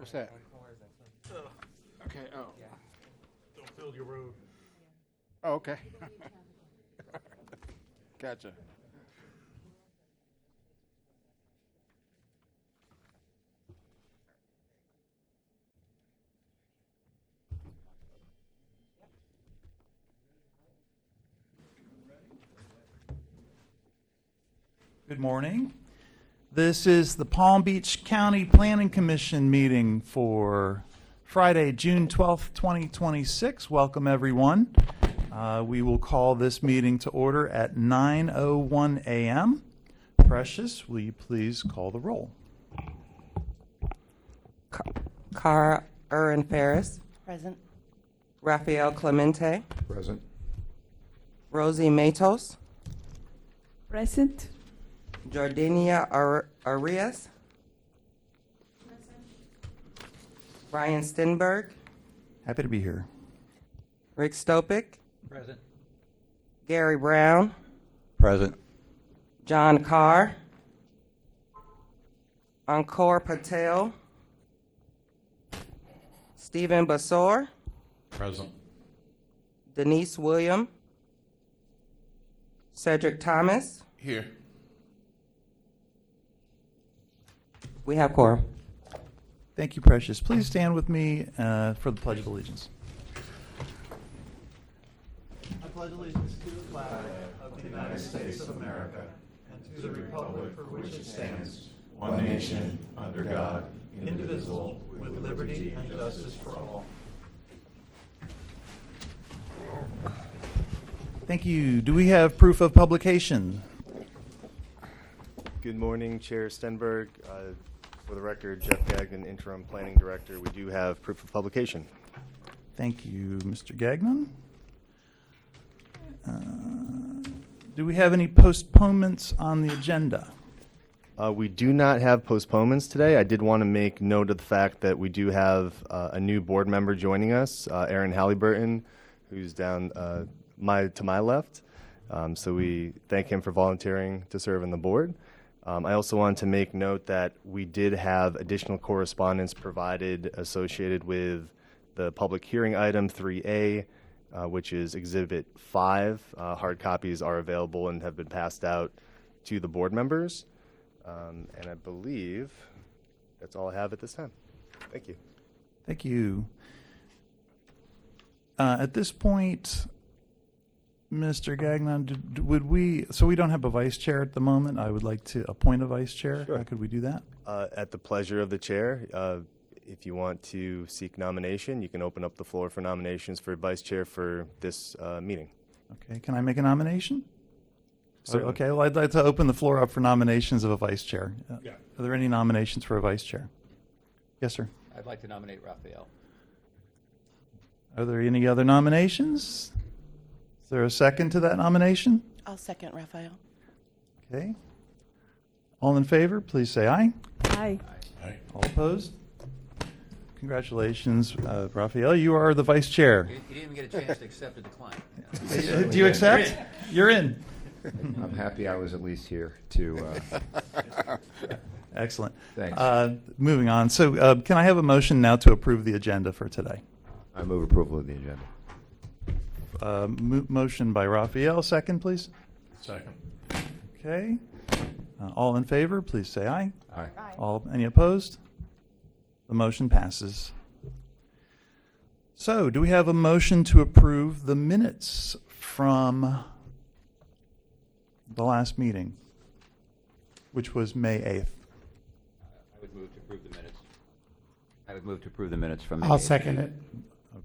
What's that? Okay, oh. Don't build your road. Oh, okay. Gotcha. Good morning. This is the Palm Beach County Planning Commission meeting for Friday, June 12th, 2026. Welcome, everyone. We will call this meeting to order at 9:01 a.m. Precious, will you please call the roll? Cara Erin Ferris. Present. Rafael Clemente. Present. Rosie Matos. Present. Jordania Arias. Brian Stenberg. Happy to be here. Rick Stopik. Present. Gary Brown. Present. John Carr. Ankor Patel. Stephen Basor. Present. Denise William. Cedric Thomas. Here. We have quorum. Thank you, Precious. Please stand with me for the Pledge of Allegiance. I pledge allegiance to the flag of the United States of America and to the republic for which it stands, one nation, under God, indivisible, with liberty and justice for all. Thank you. Do we have proof of publication? Good morning, Chair Stenberg. For the record, Jeff Gagnon, Interim Planning Director. We do have proof of publication. Thank you, Mr. Gagnon. Do we have any postponements on the agenda? We do not have postponements today. I did want to make note of the fact that we do have a new board member joining us, Aaron Halliburton, who's down to my left. So we thank him for volunteering to serve on the board. I also wanted to make note that we did have additional correspondence provided associated with the public hearing item 3A, which is Exhibit 5. Hard copies are available and have been passed out to the board members. And I believe that's all I have at this time. Thank you. Thank you. At this point, Mr. Gagnon, would we, so we don't have a vice chair at the moment. I would like to appoint a vice chair. Sure. How could we do that? At the pleasure of the chair, if you want to seek nomination, you can open up the floor for nominations for vice chair for this meeting. Okay, can I make a nomination? Certainly. Okay, well, I'd like to open the floor up for nominations of a vice chair. Yeah. Are there any nominations for a vice chair? Yes, sir. I'd like to nominate Raphael. Are there any other nominations? Is there a second to that nomination? I'll second Raphael. Okay. All in favor, please say aye. Aye. All opposed? Congratulations, Raphael. You are the vice chair. He didn't even get a chance to accept or decline. Do you accept? You're in. I'm happy I was at least here to, Excellent. Thanks. Moving on. So can I have a motion now to approve the agenda for today? I move approval of the agenda. Motion by Raphael. Second, please. Second. Okay. All in favor, please say aye. Aye. Any opposed? The motion passes. So, do we have a motion to approve the minutes from the last meeting, which was May 8th? I would move to approve the minutes. I would move to approve the minutes from May I'll 8th. second it.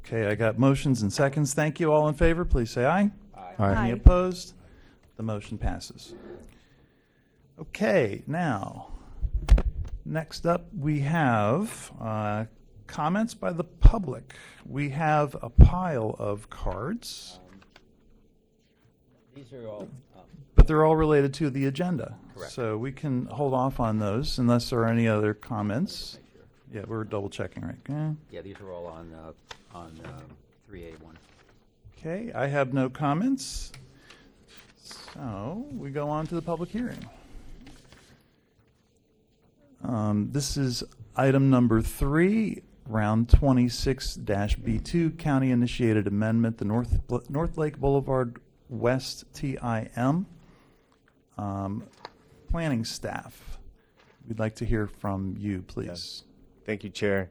Okay, I got motions and seconds. Thank you. All in favor, please say aye. Aye. Any opposed? The motion passes. Okay, now, next up we have comments by the public. We have a pile of cards, These are all, but they're all related to the agenda. Correct. So we can hold off on those unless there are any other comments. make sure. Yeah, we're double checking, right? Okay. Yeah, these are all on 3A1. Okay, I have no comments. So we go on to the public hearing. This is item number 3, round 26-B2, county-initiated amendment, the North Lake Boulevard West TIM. Planning staff, we'd like to hear from you, please. Thank you, Chair.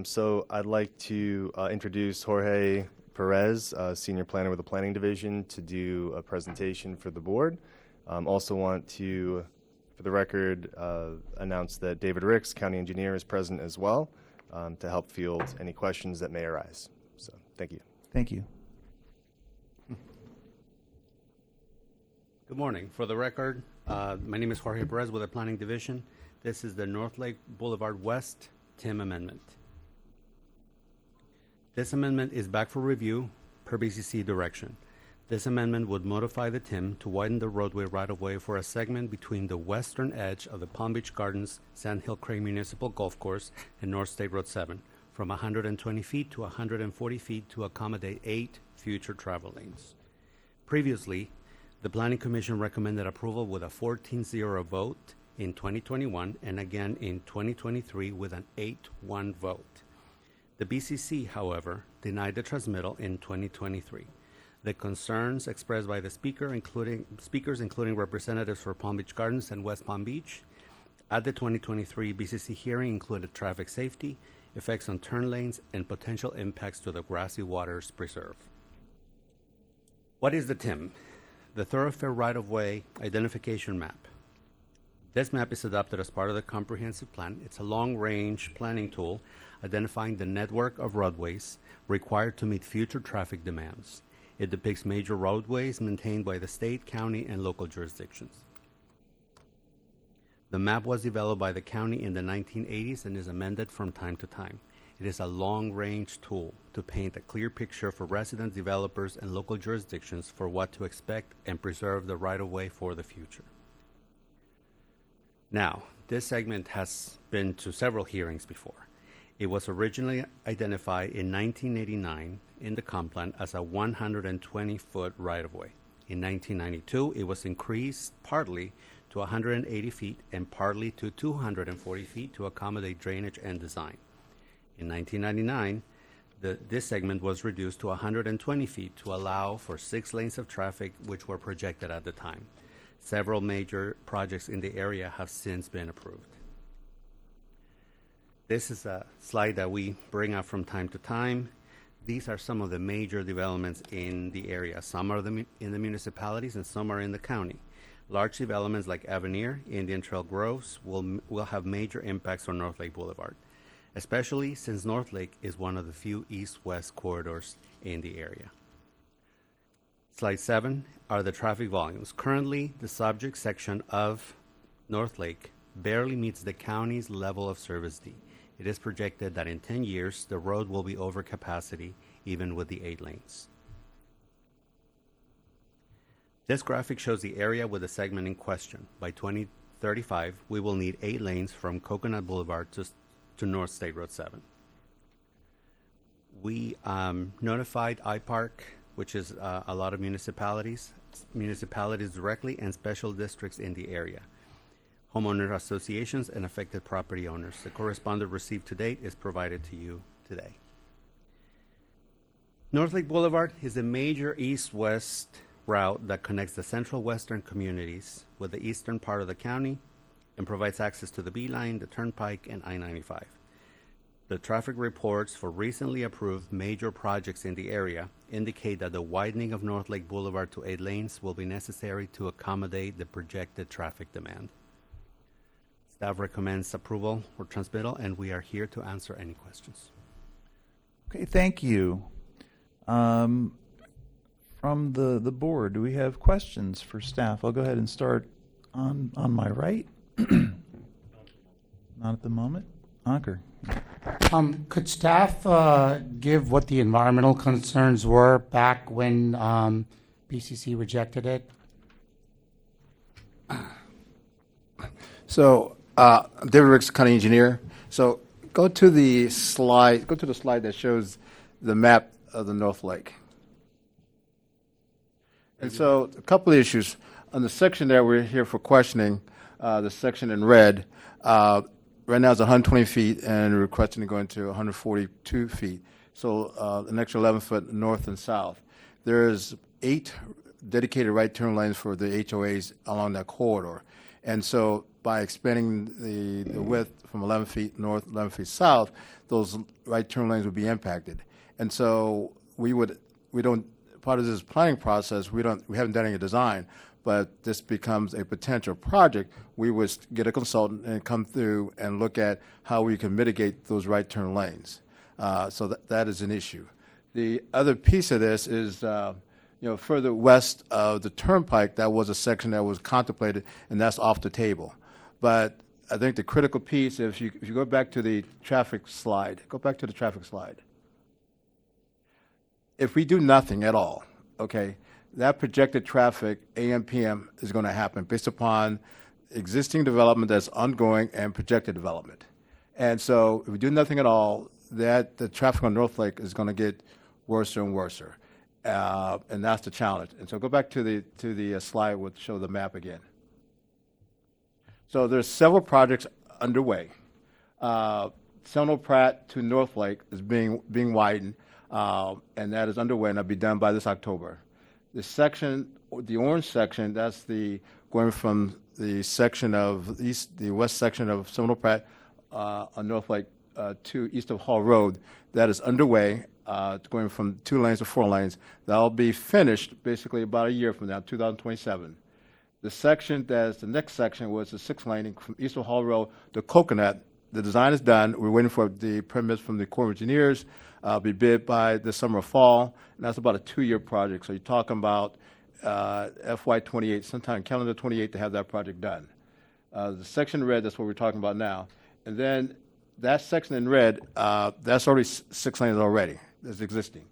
So I'd like to introduce Jorge Perez, Senior Planner with the Planning Division, to do a presentation for the board. Also want to, for the record, announce that David Ricks, County Engineer, is present as well to help field any questions that may arise. So thank you. Thank you. Good morning. For the record, my name is Jorge Perez with the Planning Division. This is the North Lake Boulevard West TIM amendment. This amendment is back for review per BCC direction. This amendment would modify the TIM to widen the roadway right-of-way for a segment between the western edge of the Palm Beach Gardens Sand Hill Crane Municipal Golf Course and North State Road 7 from 120 feet to 140 feet to accommodate 8 future travel lanes. Previously, the Planning Commission recommended approval with a 14-0 vote in 2021 and again in 2023 with an 8-1 vote. The BCC, however, denied the transmittal in 2023. The concerns expressed by the speakers including representatives for Palm Beach Gardens and West Palm Beach at the 2023 BCC hearing included traffic safety, effects on turn lanes, and potential impacts to the Grassy Waters Preserve. What is the TIM? The Thoroughfare Right-of-Way Identification Map. This map is adopted as part of the comprehensive plan. It's a long-range planning tool identifying the network of roadways required to meet future traffic demands. It depicts major roadways maintained by the state, county, and local jurisdictions. The map was developed by the county in the 1980s and is amended from time to time. It is a long-range tool to paint a clear picture for residents, developers, and local jurisdictions for what to expect and preserve the right-of-way for the future. Now, this segment has been to several hearings before. It was originally identified in 1989 in the comp plan as a 120-foot right-of-way. In 1992, it was increased partly to 180 feet and partly to 240 feet to accommodate drainage and design. In 1999, this segment was reduced to 120 feet to allow for 6 lanes of traffic, which were projected at the time. Several major projects in the area have since been approved. This is a slide that we bring up from time to time. These are some of the major developments in the area. Some are in the municipalities and some are in the county. Large developments like Avenir, Indian Trail Groves will have major impacts on North Lake Boulevard, especially since North Lake is one of the few east-west corridors in the area. Slide 7 are the traffic volumes. Currently, the subject section of North Lake barely meets the county's level of service D. It is projected that in 10 years, the road will be over capacity, even with the 8 lanes. This graphic shows the area with the segment in question. By 2035, we will need 8 lanes from Coconut Boulevard to North State Road 7. We notified IPARC, which is a lot of municipalities directly, and special districts in the area, homeowner associations, and affected property owners. The correspondence received to date is provided to you today. North Lake Boulevard is a major east-west route that connects the central western communities with the eastern part of the county and provides access to the B-Line, the Turnpike, and I-95. The traffic reports for recently approved major projects in the area indicate that the widening of North Lake Boulevard to 8 lanes will be necessary to accommodate the projected traffic demand. Staff recommends approval or transmittal, and we are here to answer any questions. Okay, thank you. From the board, do we have questions for staff? I'll go ahead and start on my right. Not at the moment. Ankur. Could staff give what the environmental concerns were back when BCC rejected it? So, David Ricks, County Engineer. So, go to the slide that shows the map of the North Lake. And so, a couple of issues. On the section that we're here for questioning, the section in red, right now it's 120 feet, and we're requesting to go into 142 feet. So an extra 11 foot north and south. There's 8 dedicated right turn lanes for the HOAs along that corridor. And so by expanding the width from 11 feet north, 11 feet south, those right turn lanes would be impacted. And so part of this planning process, we haven't done any design, but this becomes a potential project. We would get a consultant and come through and look at how we can mitigate those right turn lanes. So that is an issue. The other piece of this is, further west of the turnpike, that was a section that was contemplated, and that's off the table. But I think the critical piece, if you go back to the traffic slide, if we do nothing at all, okay, that projected traffic, AM, PM, is going to happen based upon existing development that's ongoing and projected development. And so if we do nothing at all, the traffic on North Lake is going to get worse and worse. And that's the challenge. And so go back to the slide which show the map again. So there's several projects underway. Seminole Pratt to North Lake is being widened, and that is underway, and that'll be done by this October. The orange section, that's going from the west section of Seminole Pratt on North Lake to east of Hall Road. That is underway, going from 2 lanes to 4 lanes. That'll be finished basically about a year from now, 2027. The next section was the 6 laning from east of Hall Road to Coconut. The design is done. We're waiting for the permits from the Corps of Engineers. Be bid by this summer or fall, and that's about a 2-year project. So you're talking about FY28, sometime calendar 28 to have that project done. The section in red, that's what we're talking about now. And then that section in red, that's already 6 lanes already. That's existing.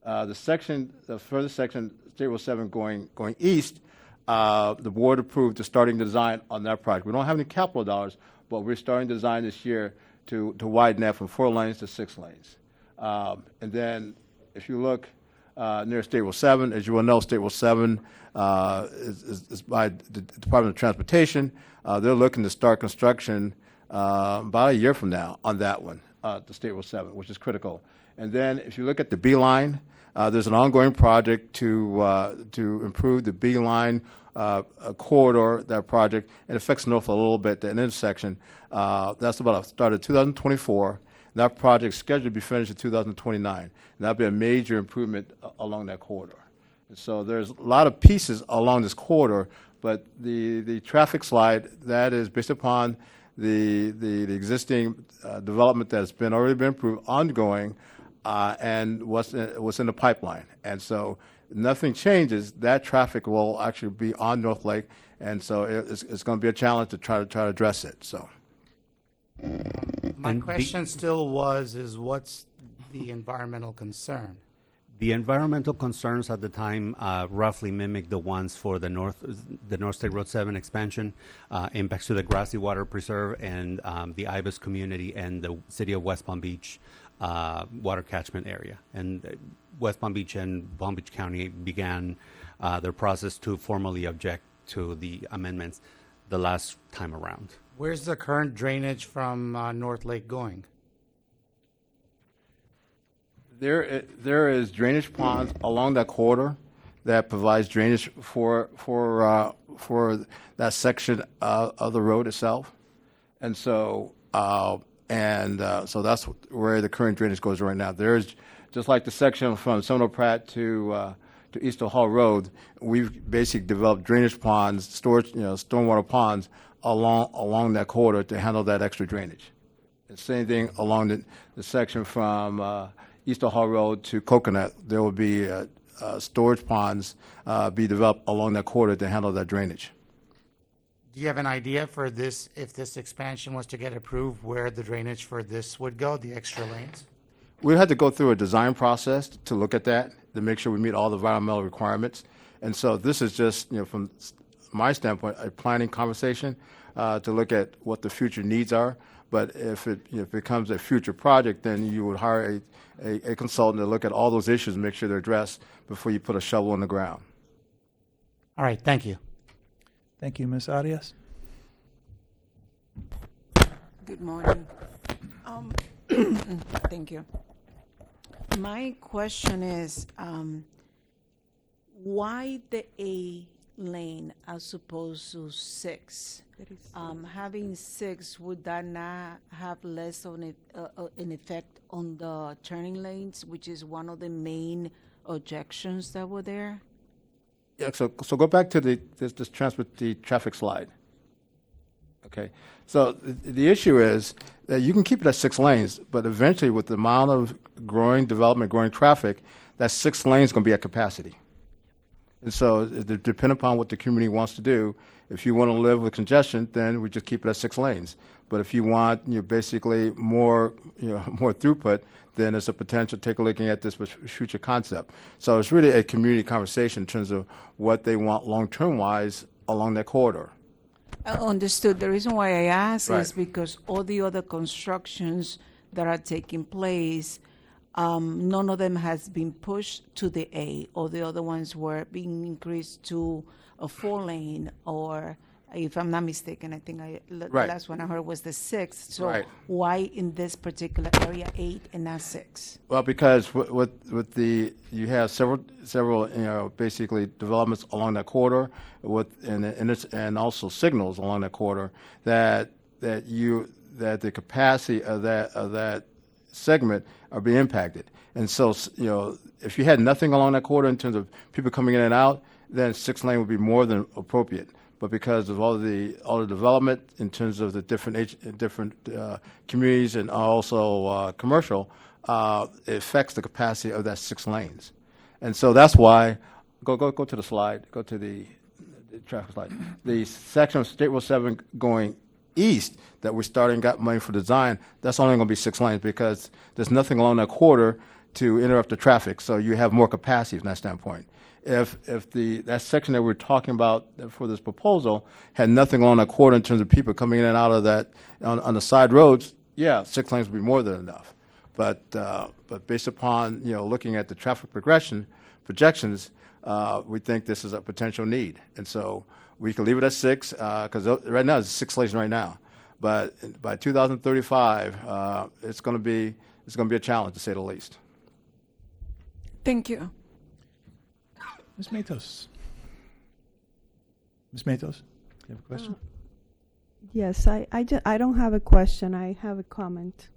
The further section, State Road 7 going east, the board approved starting the design on that project. We don't have any capital dollars, but we're starting the design this year to widen that from 4 lanes to 6 lanes. And then if you look near State Road 7, as you will know, State Road 7 is by the Department of Transportation. They're looking to start construction about a year from now on that one, the State Road 7, which is critical. And then if you look at the B line, there's an ongoing project to improve the B line corridor. That project, it affects North a little bit, the intersection. That's about started 2024. That project is scheduled to be finished in 2029. And that'll be a major improvement along that corridor. And so there's a lot of pieces along this corridor, but the traffic slide, that is based upon the existing development that's already been approved, ongoing, and what's in the pipeline. And so nothing changes. That traffic will actually be on North Lake, and so it's going to be a challenge to try to address it. So. My question still is what's the environmental concern? The environmental concerns at the time roughly mimic the ones for the North State Road 7 expansion, impacts to the Grassy Water Preserve and the Ibis community and the city of West Palm Beach water catchment area. And West Palm Beach and Palm Beach County began their process to formally object to the amendments the last time around. Where's the current drainage from North Lake going? There is drainage ponds along that corridor that provides drainage for that section of the road itself, and so so that's where the current drainage goes right now. There's just like the section from Seminole Pratt to east of Hall Road. We've basically developed drainage ponds, stormwater ponds along that corridor to handle that extra drainage. The same thing along the section from east of Hall Road to Coconut. There will be storage ponds be developed along that corridor to handle that drainage. Do you have an idea for this, if this expansion was to get approved, where the drainage for this would go, the extra lanes? We had to go through a design process to look at that, to make sure we meet all the environmental requirements. And so this is just, from my standpoint, a planning conversation to look at what the future needs are. But if it becomes a future project, then you would hire a consultant to look at all those issues and make sure they're addressed before you put a shovel in the ground. All right, thank you. Thank you, Ms. Arias. Good morning. Thank you. My question is, why the A lane as opposed to 6? Having 6, would that not have less of an effect on the turning lanes, which is one of the main objections that were there? Yeah, so go back to the traffic slide. Okay, so the issue is that you can keep it at 6 lanes, but eventually with the amount of growing development, growing traffic, that 6 lanes is going to be at capacity. And so depending upon what the community wants to do, if you want to live with congestion, then we just keep it at 6 lanes. But if you want basically more throughput, then there's a potential take a looking at this future concept. So it's really a community conversation in terms of what they want long-term wise along that corridor. Understood. The reason why I ask Right. is because all the other constructions that are taking place, none of them has been pushed to the A. All the other ones were being increased to a 4 lane, or if I'm not mistaken, I think the Right. last one I heard was the 6. So Right. why in this particular area 8 and not 6? Well, because with you have several basically developments along that corridor and also signals along that corridor that the capacity of that segment are being impacted. And so if you had nothing along that corridor in terms of people coming in and out, then 6 lane would be more than appropriate. But because of all the development in terms of the different communities and also commercial, it affects the capacity of that 6 lanes. And so that's why, go to the slide, go to the traffic slide. The section of State Road 7 going east that we're starting got money for design, that's only going to be 6 lanes because there's nothing along that corridor to interrupt the traffic. So you have more capacity from that standpoint. If that section that we're talking about for this proposal had nothing along that corridor in terms of people coming in and out of that on the side roads, yeah, 6 lanes would be more than enough. But based upon looking at the traffic projections, we think this is a potential need, and so we can leave it at 6 because right now it's 6 lanes right now. But by 2035, it's going to be a challenge to say the least. Thank you. Ms. Matos. Ms. Matos, you have a question? Yes, I don't have a question. I have a comment.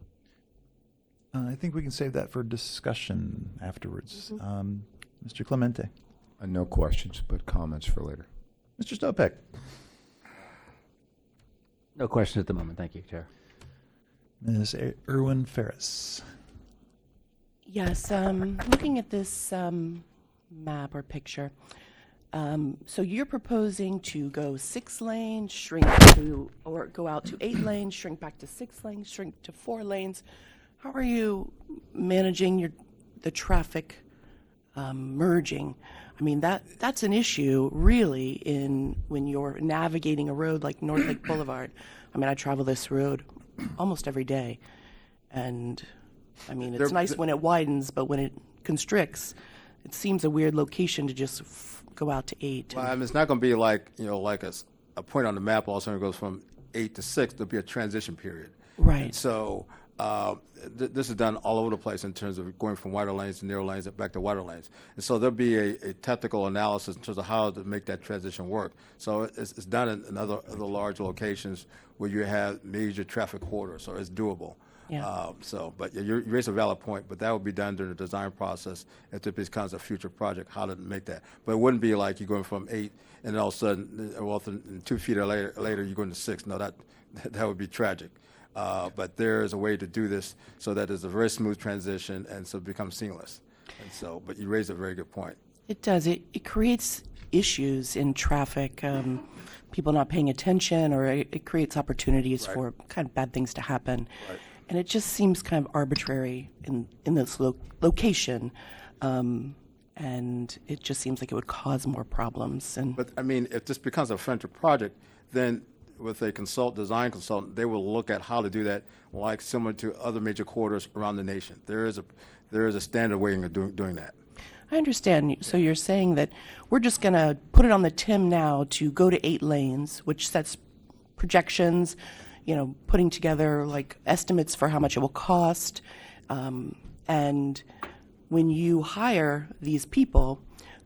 I think we can save that for discussion afterwards. Mr. Clemente. No questions, but comments for later. Mr. Stopek. No questions at the moment. Thank you, Chair. Ms. Irwin Ferris. Yes, looking at this map or picture, so you're proposing to go 6 lanes, shrink to, or go out to 8 lanes, shrink back to 6 lanes, shrink to 4 lanes. How are you managing the traffic merging? I mean, that's an issue really when you're navigating a road like North Lake Boulevard. I mean, I travel this road almost every day, and I mean, it's nice when it widens, but when it constricts, it seems a weird location to just go out to 8. Well, I mean, it's not going to be like a point on the map. All of a sudden it goes from 8 to 6. There'll be a transition period. Right. And so this is done all over the place in terms of going from wider lanes to narrow lanes and back to wider lanes. And so there'll be a technical analysis in terms of how to make that transition work. So it's done in other large locations where you have major traffic corridors, so it's doable. Yeah. But you raise a valid point, but that will be done during the design process if it becomes a future project, how to make that. But it wouldn't be like you're going from 8 and all of a sudden, well, 2 feet later you're going to 6. No, that would be tragic. But there is a way to do this so that it's a very smooth transition and so it becomes seamless. And so, but you raise a very good point. It does. It creates issues in traffic, people not paying attention, or it creates opportunities Right. for kind of bad things to happen. Right. And it just seems kind of arbitrary in this location, and it just seems like it would cause more problems. But I mean, if this becomes a frontier project, then with a design consultant, they will look at how to do that, like similar to other major corridors around the nation. There is a standard way of doing that. I understand. So you're saying that we're just going to put it on the TIM now to go to 8 lanes, which sets projections. putting together like estimates for how much it will cost. And when you hire these people,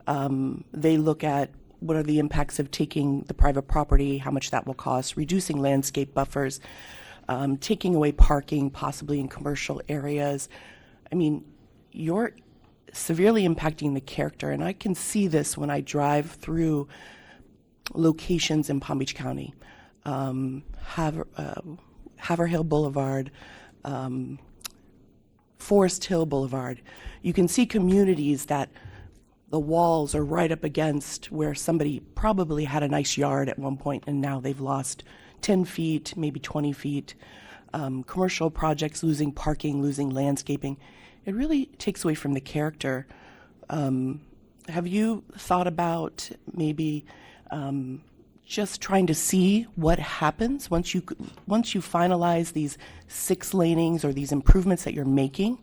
they look at what are the impacts of taking the private property, how much that will cost, reducing landscape buffers, taking away parking, possibly in commercial areas. I mean, you're severely impacting the character, and I can see this when I drive through locations in Palm Beach County. Haverhill Boulevard, Forest Hill Boulevard. You can see communities that the walls are right up against where somebody probably had a nice yard at one point and now they've lost 10 feet, maybe 20 feet. Commercial projects losing parking, losing landscaping. It really takes away from the character. Have you thought about maybe just trying to see what happens once you finalize these 6 lanings or these improvements that you're making?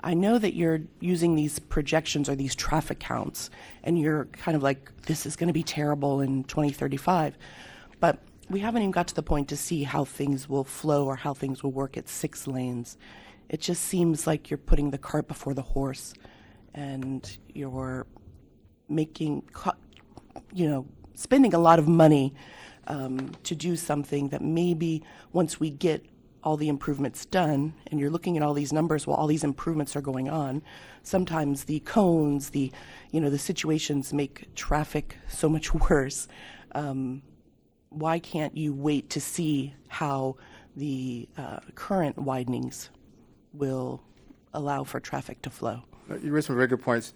I know that you're using these projections or these traffic counts, and you're kind of like, this is going to be terrible in 2035. But we haven't even got to the point to see how things will flow or how things will work at 6 lanes. It just seems like you're putting the cart before the horse, and you're spending a lot of money to do something that maybe once we get all the improvements done, and you're looking at all these numbers while all these improvements are going on, sometimes the cones, the situations make traffic so much worse. Why can't you wait to see how the current widenings will allow for traffic to flow? You raised some very good points.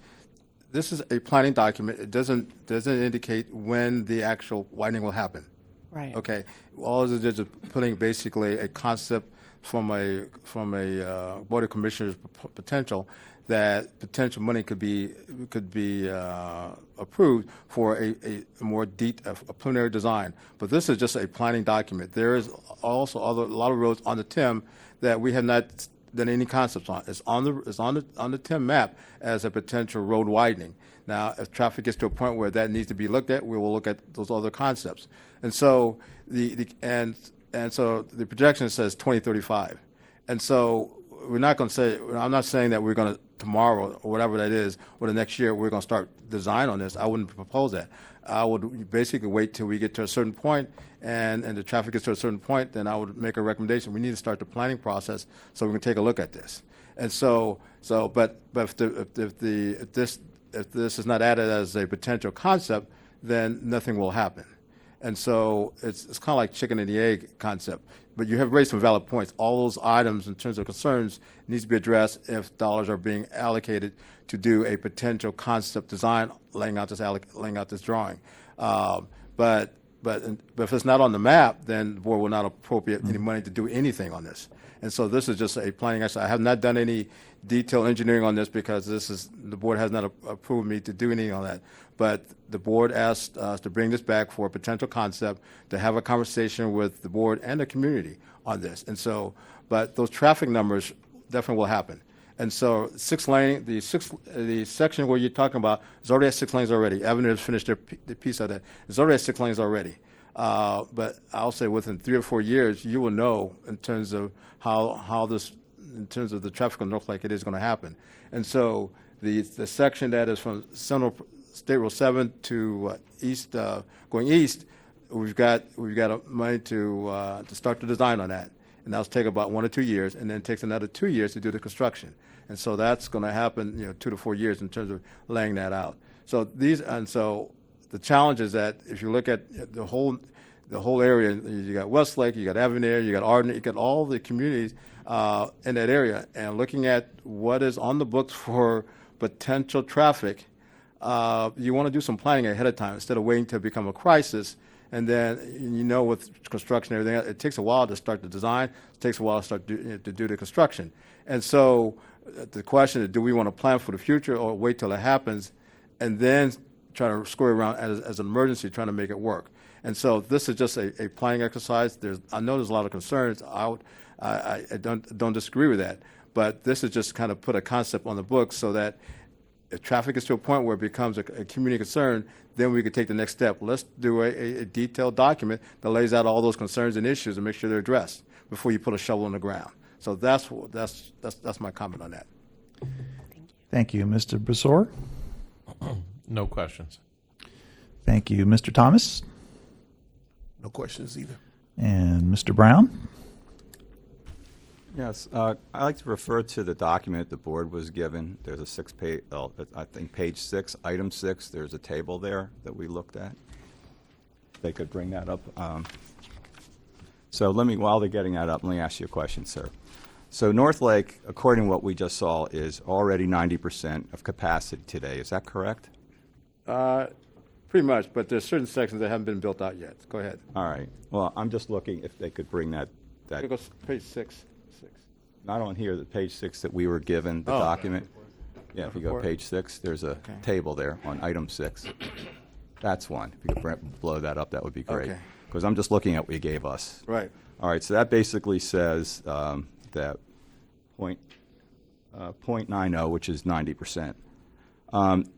This is a planning document. It doesn't indicate when the actual widening will happen. Right. Okay. All it is putting basically a concept from a board of commissioners potential that potential money could be approved for a more a preliminary design. But this is just a planning document. There is also a lot of roads on the TIM that we have not done any concepts on. It's on the TIM map as a potential road widening. Now, if traffic gets to a point where that needs to be looked at, we will look at those other concepts. And so so the projection says 2035. And so we're not going to say, I'm not saying that we're going to tomorrow or whatever that is, or the next year we're going to start design on this. I wouldn't propose that. I would basically wait till we get to a certain point, and the traffic gets to a certain point, then I would make a recommendation. We need to start the planning process so we can take a look at this. And but if this is not added as a potential concept, then nothing will happen. And so it's kind of like chicken and the egg concept. But you have raised some valid points. All those items in terms of concerns needs to be addressed if dollars are being allocated to do a potential concept design, laying out this drawing. But if it's not on the map, then the board will not appropriate any money to do anything on this. And so this is just a planning exercise. I have not done any detailed engineering on this because the board has not approved me to do anything on that. But the board asked us to bring this back for a potential concept, to have a conversation with the board and the community on this. And so, but those traffic numbers definitely will happen. And so the section where you're talking about is already at 6 lanes already. Avenue has finished the piece of that. It's already at 6 lanes already. But I'll say within 3 or 4 years, you will know in terms of how this, in terms of the traffic on North Lake, it is going to happen. And so the section that is from Central State Road 7 to east, going east, we've got money to start the design on that. And that'll take about 1 or 2 years, and then it takes another 2 years to do the construction. And so that's going to happen, 2 to 4 years in terms of laying that out. So the challenge is that if you look at the whole area, you got Westlake, you got Avenir, you got Arden, you got all the communities in that area, and looking at what is on the books for potential traffic, you want to do some planning ahead of time instead of waiting to become a crisis. And then, with construction and everything, it takes a while to start the design. It takes a while to start to do the construction. And so the question is, do we want to plan for the future or wait till it happens and then try to square around as an emergency, trying to make it work? And so this is just a planning exercise. I know there's a lot of concerns. I don't disagree with that. But this is just kind of put a concept on the books so that if traffic is to a point where it becomes a community concern, then we could take the next step. Let's do a detailed document that lays out all those concerns and issues and make sure they're addressed before you put a shovel in the ground. So that's my comment on that. Thank you. Mr. Brasseur? No questions. Thank you. Mr. Thomas? No questions either. And Mr. Brown? Yes, I'd like to refer to the document the board was given. There's a page, I think page 6, item 6, there's a table there that we looked at. They could bring that up. So while they're getting that up, let me ask you a question, sir. So North Lake, according to what we just saw, is already 90% of capacity today. Is that correct? Pretty much, but there's certain sections that haven't been built out yet. Go ahead. All right. Well, I'm just looking if they could bring that It goes page 6. not on here, the page 6 that we were given, the document. Yeah, if you go page 6, there's a table there on item 6. That's one. If you could blow that up, that would be great. Okay. Because I'm just looking at what you gave us. Right. All right, so that basically says that .90, which is 90%.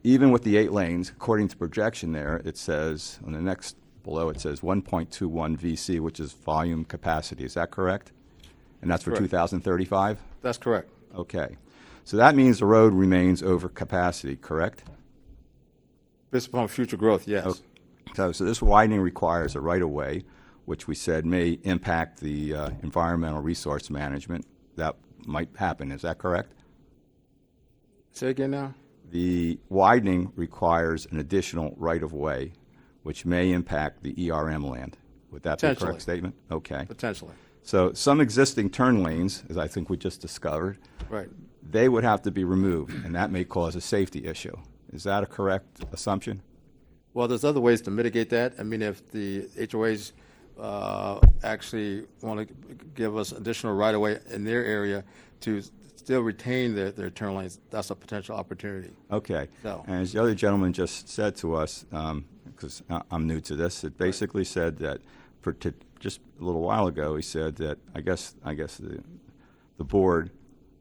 Even with the 8 lanes, according to projection there, it says, on the next below, it says 1.21 VC, which is volume capacity. Is that correct? And that's for Correct. 2035? That's correct. Okay. So that means the road remains over capacity, correct? Based upon future growth, yes. So this widening requires a right-of-way, which we said may impact the environmental resource management. That might happen. Is that correct? Say again now? The widening requires an additional right-of-way, which may impact the ERM land. Would that be a Potentially. correct statement? Okay. Potentially. So some existing turn lanes, as I think we just discovered, Right. they would have to be removed, and that may cause a safety issue. Is that a correct assumption? Well, there's other ways to mitigate that. I mean, if the HOAs actually want to give us additional right-of-way in their area to still retain their turn lanes, that's a potential opportunity. Okay. So- And as the other gentleman just said to us, because I'm new to this, it basically said that just a little while ago, he said that I guess the board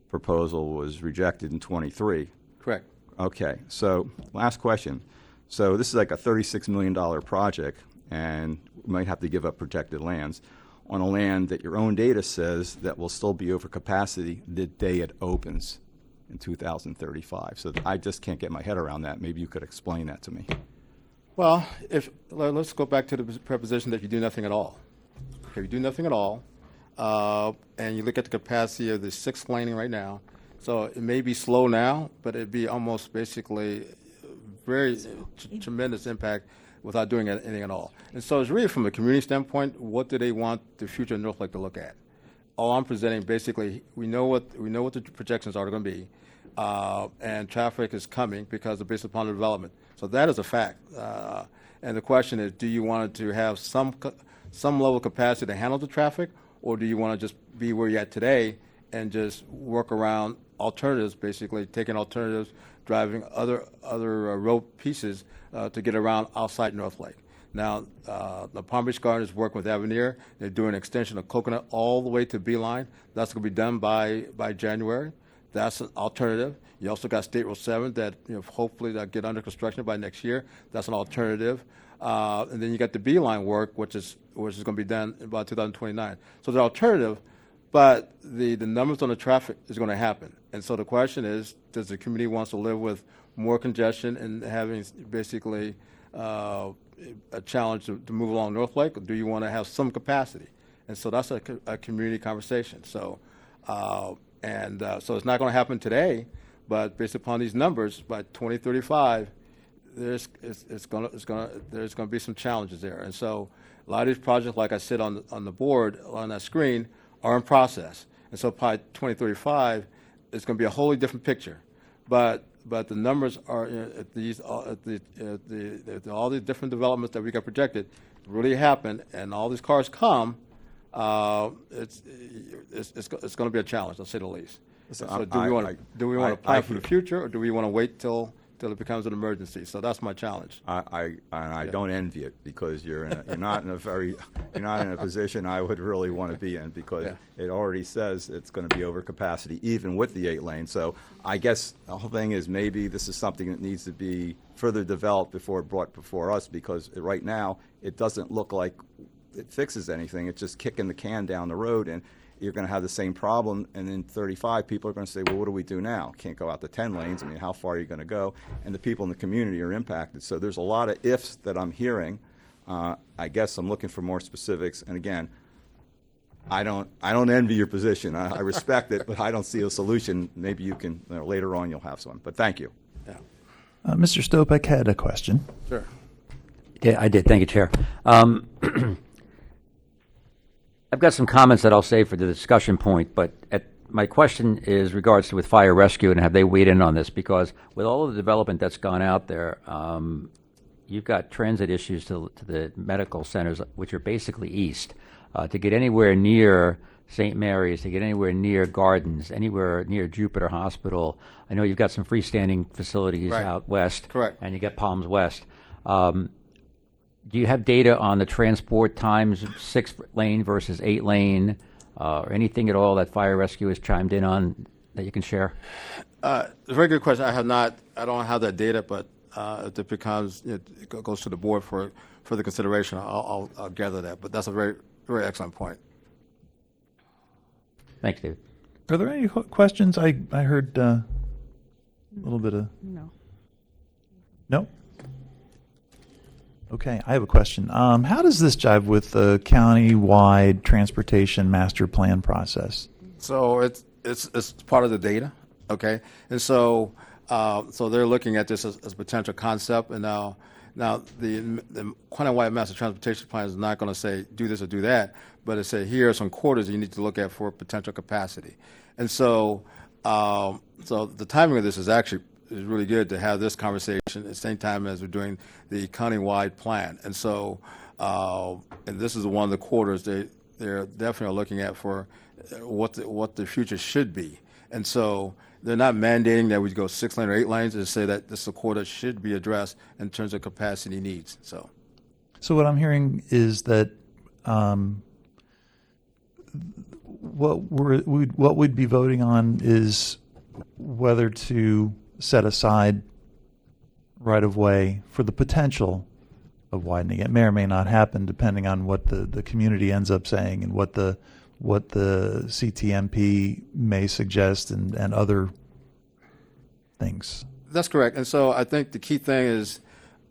proposal was rejected in 23. Correct. Okay. So last question. So this is like a $36 million project, and we might have to give up protected lands on a land that your own data says that will still be over capacity the day it opens in 2035. So I just can't get my head around that. Maybe you could explain that to me. Well, let's go back to the preposition that you do nothing at all. If you do nothing at all, and you look at the capacity of the 6th laning right now, so it may be slow now, but it'd be almost basically very tremendous impact without doing anything at all. And so it's really from a community standpoint, what do they want the future of North Lake to look at? All I'm presenting, basically, we know what the projections are going to be, and traffic is coming because of based upon the development. So that is a fact. And the question is, do you want to have some level of capacity to handle the traffic, or do you want to just be where you're at today and just work around alternatives, basically taking alternatives, driving other road pieces to get around outside North Lake? Now, the Palm Beach Garden is working with Avenir. They're doing an extension of Coconut all the way to Beeline. That's going to be done by January. That's an alternative. You also got State Road 7 that hopefully that get under construction by next year. That's an alternative. And then you got the Beeline work, which is going to be done by 2029. So the alternative, but the numbers on the traffic is going to happen. And so the question is, does the community wants to live with more congestion and having basically a challenge to move along North Lake, or do you want to have some capacity? And so that's a community conversation. So so it's not going to happen today, but based upon these numbers, by 2035, there's going to be some challenges there. And so a lot of these projects, like I said on the board on that screen, are in process. And so by 2035, it's going to be a wholly different picture. But the numbers are all these different developments that we got projected really happen, and all these cars come. It's going to be a challenge, to say the least. So do we want to plan for the future, or do we want to wait till till it becomes an emergency. So that's my challenge. I don't envy it because you're not in a position I would really want to be in, because it already says it's going to be over capacity even with the 8 lanes. So I guess the whole thing is maybe this is something that needs to be further developed before brought before us, because right now it doesn't look like it fixes anything. It's just kicking the can down the road, and you're going to have the same problem, and in 35, people are going to say, well, what do we do now? Can't go out to 10 lanes. I mean, how far are you going to go? And the people in the community are impacted. So there's a lot of ifs that I'm hearing. I guess I'm looking for more specifics. And again, I don't envy your position. I respect it, but I don't see a solution. Maybe you can, later on you'll have some. But thank you. Yeah. Mr. Stopek had a question. Sure. Yeah, I did. Thank you, Chair. I've got some comments that I'll save for the discussion point, but my question is regards to with fire rescue, and have they weighed in on this? Because with all of the development that's gone out there, you've got transit issues to the medical centers, which are basically east. To get anywhere near St. Mary's, to get anywhere near Gardens, anywhere near Jupiter Hospital, I know you've got some freestanding facilities out west. Correct. And you got Palms West. Do you have data on the transport times, 6 lane versus 8 lane, or anything at all that fire rescue has chimed in on that you can share? It's a very good question. I don't have that data, but if it becomes, it goes to the board for further consideration, I'll gather that. But that's a very, very excellent point. Thanks, David. Are there any questions? I heard a little bit of... No. No? Okay, I have a question. How does this jive with the county-wide transportation master plan process? So it's part of the data, okay? And so they're looking at this as a potential concept, and now the county-wide master transportation plan is not going to say do this or do that, but it say here are some quarters you need to look at for potential capacity. And so the timing of this is really good to have this conversation at the same time as we're doing the county-wide plan. And so, and this is one of the quarters they're definitely looking at for what the future should be. And so they're not mandating that we go 6 lane or 8 lanes. They say that this quarter should be addressed in terms of capacity needs. So what I'm hearing is that what we'd be voting on is whether to set aside right-of-way for the potential of widening. It may or may not happen depending on what the community ends up saying and what the CTMP may suggest and other things. that's correct. And so I think the key thing is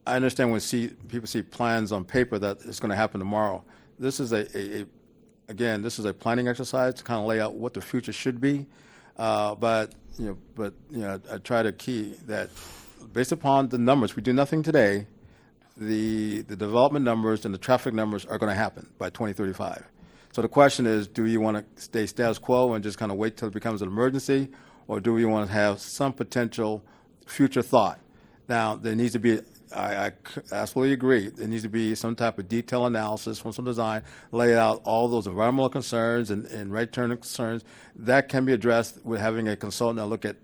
I understand when people see plans on paper that it's going to happen tomorrow. This is again, this is a planning exercise to kind of lay out what the future should be. But I try to key that based upon the numbers, we do nothing today. The development numbers and the traffic numbers are going to happen by 2035. So the question is, do you want to stay status quo and just kind of wait till it becomes an emergency, or do we want to have some potential future thought? Now, there needs to be, I absolutely agree, there needs to be some type of detailed analysis from some design, lay out all those environmental concerns and right turn concerns. That can be addressed with having a consultant that look at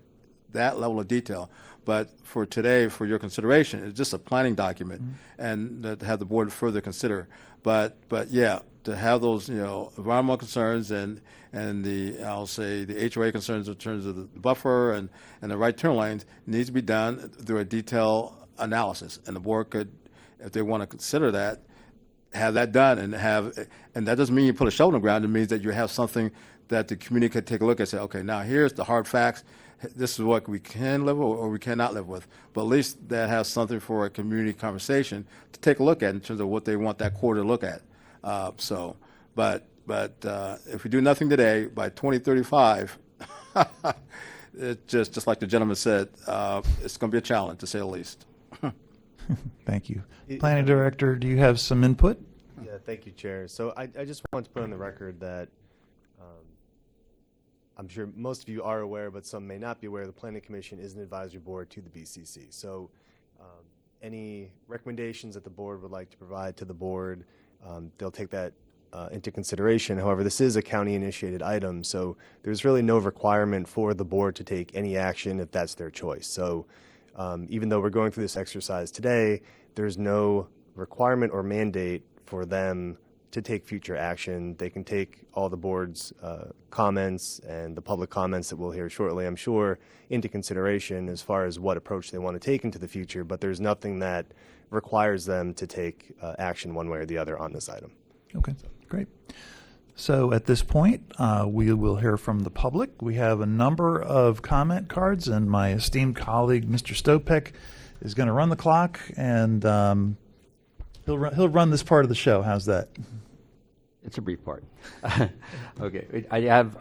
that level of detail. But for today, for your consideration, it's just a planning document, and to have the board further consider. But yeah, to have those environmental concerns and the I'll say the HOA concerns in terms of the buffer and the right turn lanes needs to be done through a detailed analysis, and the board could, if they want to consider that, have that done and that doesn't mean you put a shovel in the ground. It means that you have something that the community could take a look at and say, okay, now here's the hard facts. This is what we can live with or we cannot live with. But at least that has something for a community conversation to take a look at in terms of what they want that quarter to look at. But if we do nothing today, by 2035, it's just like the gentleman said, it's going to be a challenge to say the least. Thank you. Planning Director, do you have some input? Yeah, thank you, Chair. So I just want to put on the record that I'm sure most of you are aware, but some may not be aware, the Planning Commission is an advisory board to the BCC. So any recommendations that the board would like to provide to the board, they'll take that into consideration. However, this is a county-initiated item, so there's really no requirement for the board to take any action if that's their choice. So Even though we're going through this exercise today, there's no requirement or mandate for them to take future action. They can take all the board's comments and the public comments that we'll hear shortly, I'm sure, into consideration as far as what approach they want to take into the future, but there's nothing that requires them to take action one way or the other on this item. Okay, great. So at this point, we will hear from the public. We have a number of comment cards, and my esteemed colleague, Mr. Stopek, is going to run the clock, and he'll run this part of the show. How's that? It's a brief part. Okay. I have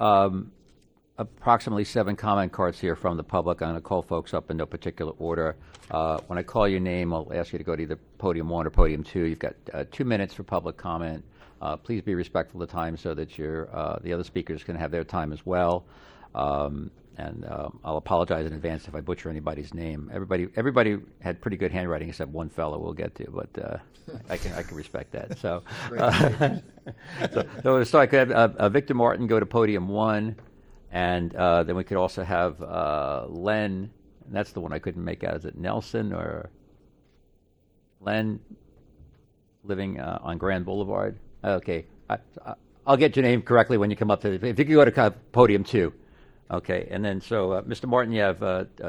approximately 7 comment cards here from the public. I'm going to call folks up in no particular order. When I call your name, I'll ask you to go to either podium 1 or podium 2. You've got 2 minutes for public comment. Please be respectful of the time so that the other speakers can have their time as well. And I'll apologize in advance if I butcher anybody's name. Everybody had pretty good handwriting except one fellow we'll get to, but I can respect that. So, so I could have Victor Martin go to podium 1, and then we could also have Len. And that's the one I couldn't make out. Is it Nelson or Len, living on Grand Boulevard? Okay, I'll get your name correctly when you come up to. If you could go to podium 2. Okay, and then so, Mr. Martin, you have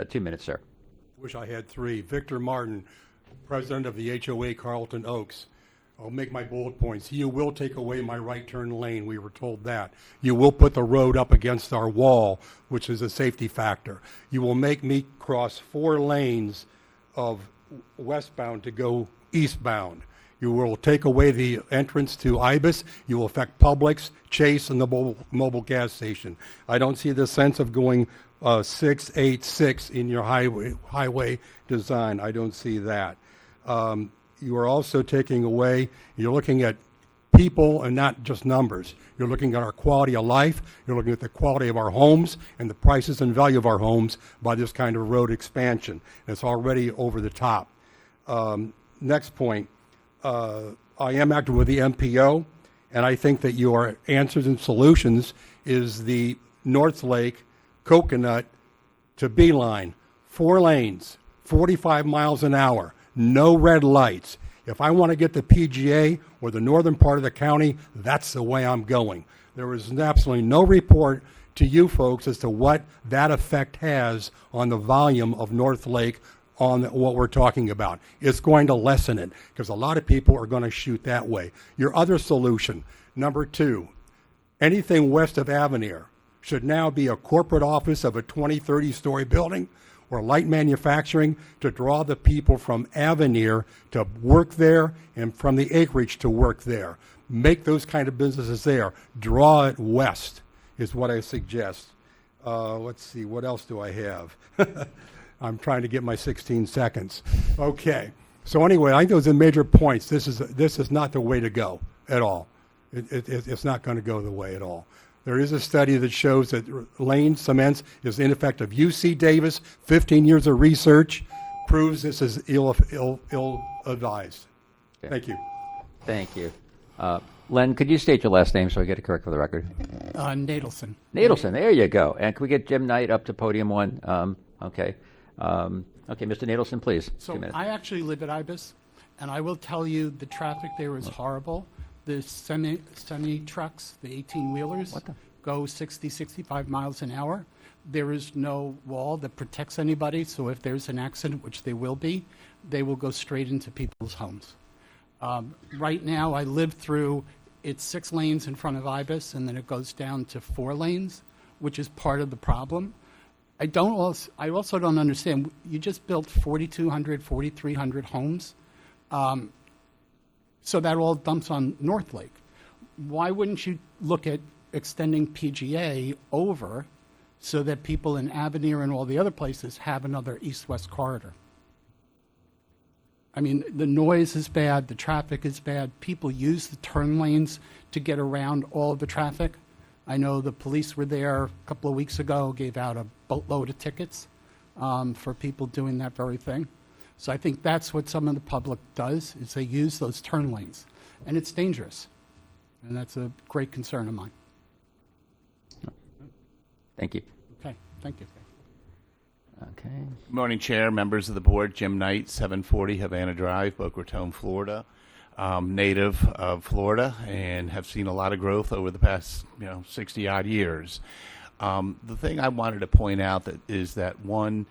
2 minutes, sir. Wish I had 3. Victor Martin, president of the HOA Carlton Oaks. I'll make my bullet points. You will take away my right turn lane. We were told that. You will put the road up against our wall, which is a safety factor. You will make me cross 4 lanes of westbound to go eastbound. You will take away the entrance to Ibis. You will affect Publix, Chase, and the mobile gas station. I don't see the sense of going 686 in your highway design. I don't see that. You are also taking away, you're looking at people and not just numbers. You're looking at our quality of life. You're looking at the quality of our homes and the prices and value of our homes by this kind of road expansion. It's already over the top. Next point. I am active with the MPO, and I think that your answers and solutions is the North Lake Coconut to Beeline, 4 lanes, 45 miles an hour, no red lights. If I want to get the PGA or the northern part of the county, that's the way I'm going. There is absolutely no report to you folks as to what that effect has on the volume of North Lake on what we're talking about. It's going to lessen it because a lot of people are going to shoot that way. Your other solution, number 2, anything west of Avenir should now be a corporate office of a 20, 30-story building or light manufacturing to draw the people from Avenir to work there and from the acreage to work there. Make those kind of businesses there. Draw it west is what I suggest. Let's see, what else do I have? I'm trying to get my 16 seconds. Okay. So anyway, I think those are major points. This is not the way to go at all. It's not going to go the way at all. There is a study that shows that lane cements is ineffective. UC Davis, 15 years of research, proves this is ill-advised. Okay. Thank you. Thank you. Len, could you state your last name so I get it correct for the record? Nadelson. Nadelson, there you go. And can we get Jim Knight up to podium 1? Okay. Okay, Mr. Nadelson, please. So 2 minutes. I actually live at Ibis, and I will tell you the traffic there is horrible. The semi trucks, the 18-wheelers, go 60, 65 miles an hour. There is no wall that protects anybody, so if there's an accident, which there will be, they will go straight into people's homes. Right now, I live through, it's 6 lanes in front of Ibis, and then it goes down to 4 lanes, which is part of the problem. I also don't understand, you just built 4,200, 4,300 homes. So that all dumps on North Lake. Why wouldn't you look at extending PGA over so that people in Avenir and all the other places have another east-west corridor? I mean, the noise is bad, the traffic is bad. People use the turn lanes to get around all of the traffic. I know the police were there a couple of weeks ago, gave out a boatload of tickets for people doing that very thing. So I think that's what some of the public does, is they use those turn lanes. And it's dangerous. And that's a great concern of mine. Thank you. Okay, thank you. Okay. Morning, Chair, members of the board. Jim Knight, 740 Havana Drive, Boca Raton, Florida. Native of Florida and have seen a lot of growth over the past 60-odd years. The thing I wanted to point out is that, one,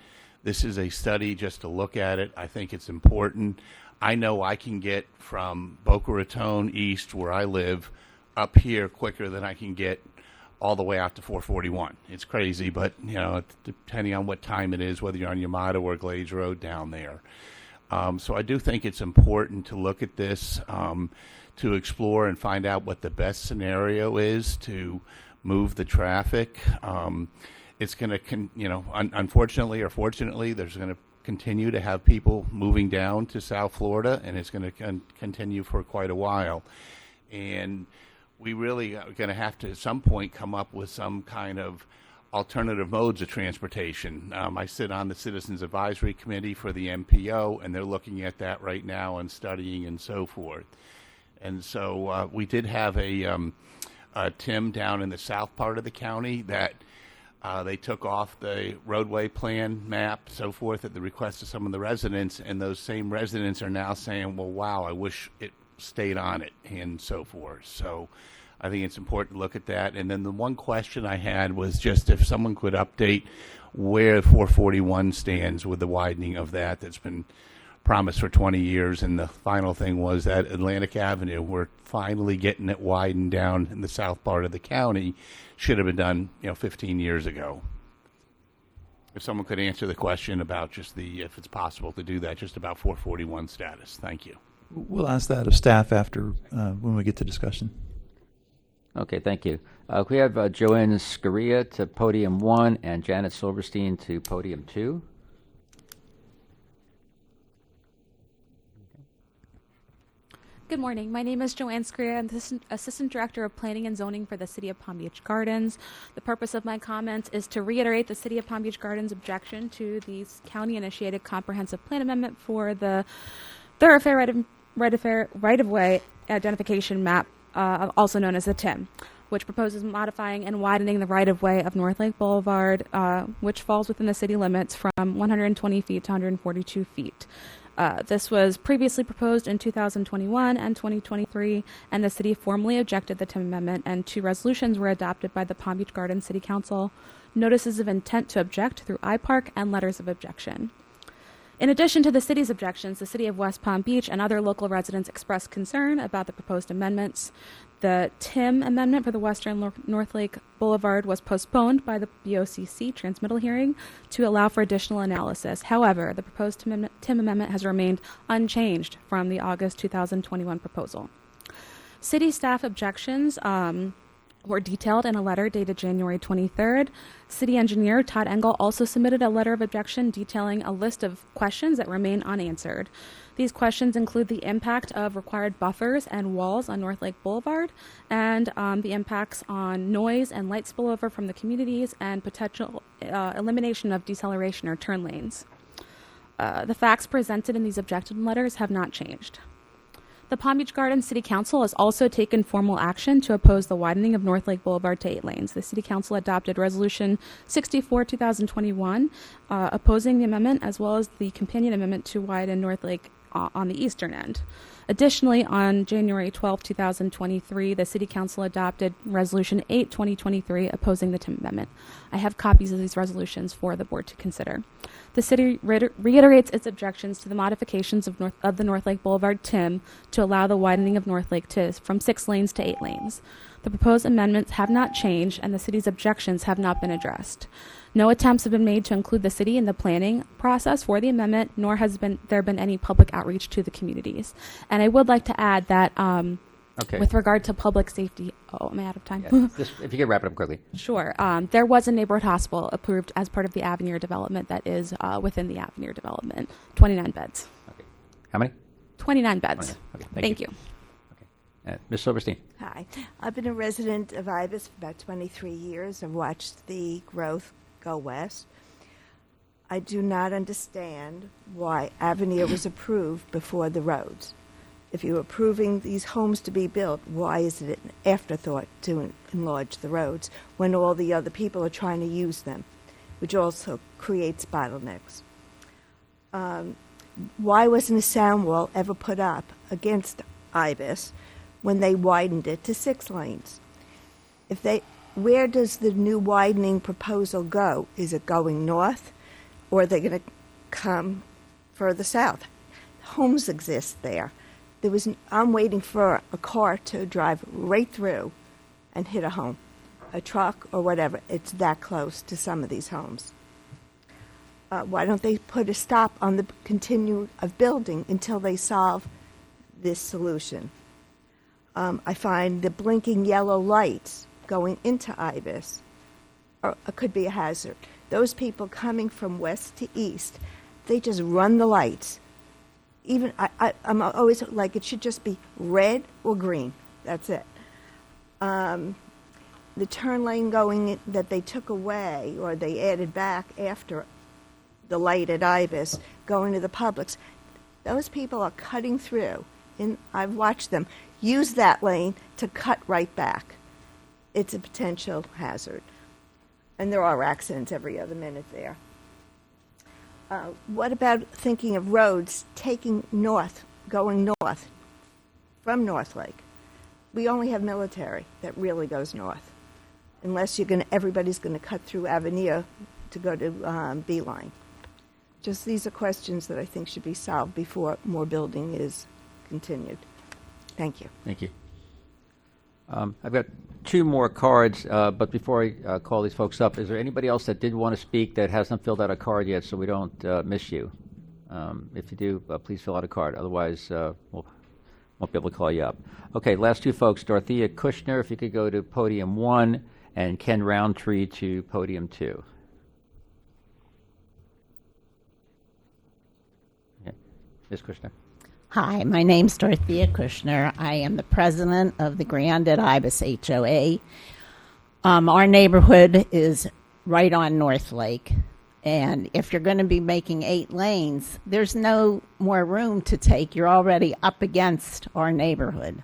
this is a study just to look at it. I think it's important. I know I can get from Boca Raton East, where I live, up here quicker than I can get all the way out to 441. It's crazy, but depending on what time it is, whether you're on Yamato or Glades Road down there. So I do think it's important to look at this, to explore and find out what the best scenario is to move the traffic. It's going to, unfortunately or fortunately, there's going to continue to have people moving down to South Florida, and it's going to continue for quite a while. And we really are going to have to, at some point, come up with some kind of alternative modes of transportation. I sit on the Citizens Advisory Committee for the MPO, and they're looking at that right now and studying and so forth. And so we did have a TIM down in the south part of the county that they took off the roadway plan map, so forth, at the request of some of the residents, and those same residents are now saying, well, wow, I wish it stayed on it, and so forth. So I think it's important to look at that. And then the one question I had was just if someone could update where 441 stands with the widening of that that's been promised for 20 years. And the final thing was that Atlantic Avenue, we're finally getting it widened down in the south part of the county. Should have been done 15 years ago. If someone could answer the question about just if it's possible to do that, just about 441 status. Thank you. We'll ask that of staff after when we get to discussion. Okay, thank you. We have Joanne Scaria to podium 1 and Janet Silverstein to podium 2. Good morning. My name is Joanne Scaria. I'm the Assistant Director of Planning and Zoning for the City of Palm Beach Gardens. The purpose of my comments is to reiterate the City of Palm Beach Gardens' objection to the county-initiated comprehensive plan amendment for the thoroughfare right-of-way identification map, also known as the TIM, which proposes modifying and widening the right-of-way of North Lake Boulevard, which falls within the city limits from 120 feet to 142 feet. This was previously proposed in 2021 and 2023, and the city formally objected the TIM amendment, and 2 resolutions were adopted by the Palm Beach Gardens City Council, notices of intent to object through IPARC, and letters of objection. In addition to the city's objections, the City of West Palm Beach and other local residents expressed concern about the proposed amendments. The TIM amendment for the Western North Lake Boulevard was postponed by the BOCC transmittal hearing to allow for additional analysis. However, the proposed TIM amendment has remained unchanged from the August 2021 proposal. City staff objections were detailed in a letter dated January 23rd. City engineer Todd Engel also submitted a letter of objection detailing a list of questions that remain unanswered. These questions include the impact of required buffers and walls on North Lake Boulevard, and the impacts on noise and light spillover from the communities, and potential elimination of deceleration or turn lanes. The facts presented in these objection letters have not changed. The Palm Beach Gardens City Council has also taken formal action to oppose the widening of North Lake Boulevard to 8 lanes. The City Council adopted Resolution 64-2021 opposing the amendment, as well as the companion amendment to widen North Lake on the eastern end. Additionally, on January 12, 2023, the City Council adopted Resolution 8-2023 opposing the TIM amendment. I have copies of these resolutions for the board to consider. The city reiterates its objections to the modifications of the North Lake Boulevard TIM to allow the widening of North Lake from 6 lanes to 8 lanes. The proposed amendments have not changed, and the city's objections have not been addressed. No attempts have been made to include the city in the planning process for the amendment, nor has there been any public outreach to the communities. And I would like to add that with regard to public safety, am I out of time? Yeah, if you could wrap it up quickly. Sure. There was a neighborhood hospital approved as part of the Avenir development that is within the Avenir development, 29 beds. Okay. How many? 29 beds. 29. Okay, Thank you. Ms. Silverstein. Hi. I've been a resident of Ibis for about 23 years. I've watched the growth go west. I do not understand why Avenir was approved before the roads. If you're approving these homes to be built, why is it an afterthought to enlarge the roads when all the other people are trying to use them? which also creates bottlenecks. Why wasn't a sound wall ever put up against Ibis when they widened it to 6 lanes? Where does the new widening proposal go? Is it going north, or are they going to come further south? Homes exist there. I'm waiting for a car to drive right through and hit a home, a truck or whatever. It's that close to some of these homes. Why don't they put a stop on the continue of building until they solve this solution? I find the blinking yellow lights going into Ibis could be a hazard. Those people coming from west to east, they just run the lights. Even I'm always like, it should just be red or green. That's it. The turn lane that they took away or they added back after the light at Ibis going to the Publix, those people are cutting through. I've watched them use that lane to cut right back. It's a potential hazard. And there are accidents every other minute there. What about thinking of roads taking north, going north from North Lake? We only have military that really goes north, unless everybody's going to cut through Avenida to go to Beeline. Just these are questions that I think should be solved before more building is continued. Thank you. Thank you. I've got 2 more cards, but before I call these folks up, is there anybody else that did want to speak that hasn't filled out a card yet so we don't miss you? If you do, please fill out a card. Otherwise, we'll won't be able to call you up. Okay, last 2 folks, Dorothea Kushner, if you could go to podium 1, and Ken Roundtree to podium 2. Yeah. Ms. Kushner. Hi, my name's Dorothea Kushner. I am the president of the Grand at Ibis HOA. Our neighborhood is right on North Lake, and if you're going to be making 8 lanes, there's no more room to take. You're already up against our neighborhood.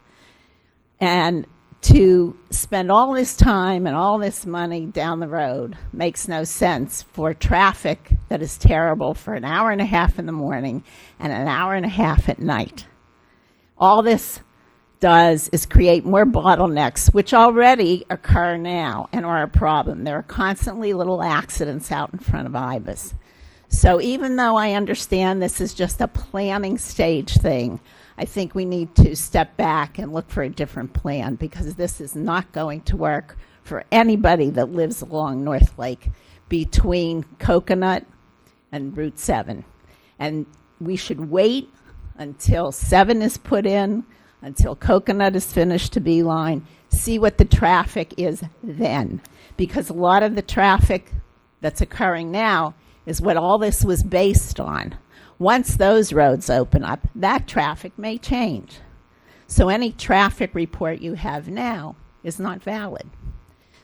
And to spend all this time and all this money down the road makes no sense for traffic that is terrible for an hour and a half in the morning and an hour and a half at night. All this does is create more bottlenecks, which already occur now and are a problem. There are constantly little accidents out in front of Ibis. So even though I understand this is just a planning stage thing, I think we need to step back and look for a different plan, because this is not going to work for anybody that lives along North Lake between Coconut and Route 7. And we should wait until 7 is put in, until Coconut is finished to Beeline, see what the traffic is then. Because a lot of the traffic that's occurring now is what all this was based on. Once those roads open up, that traffic may change. So any traffic report you have now is not valid.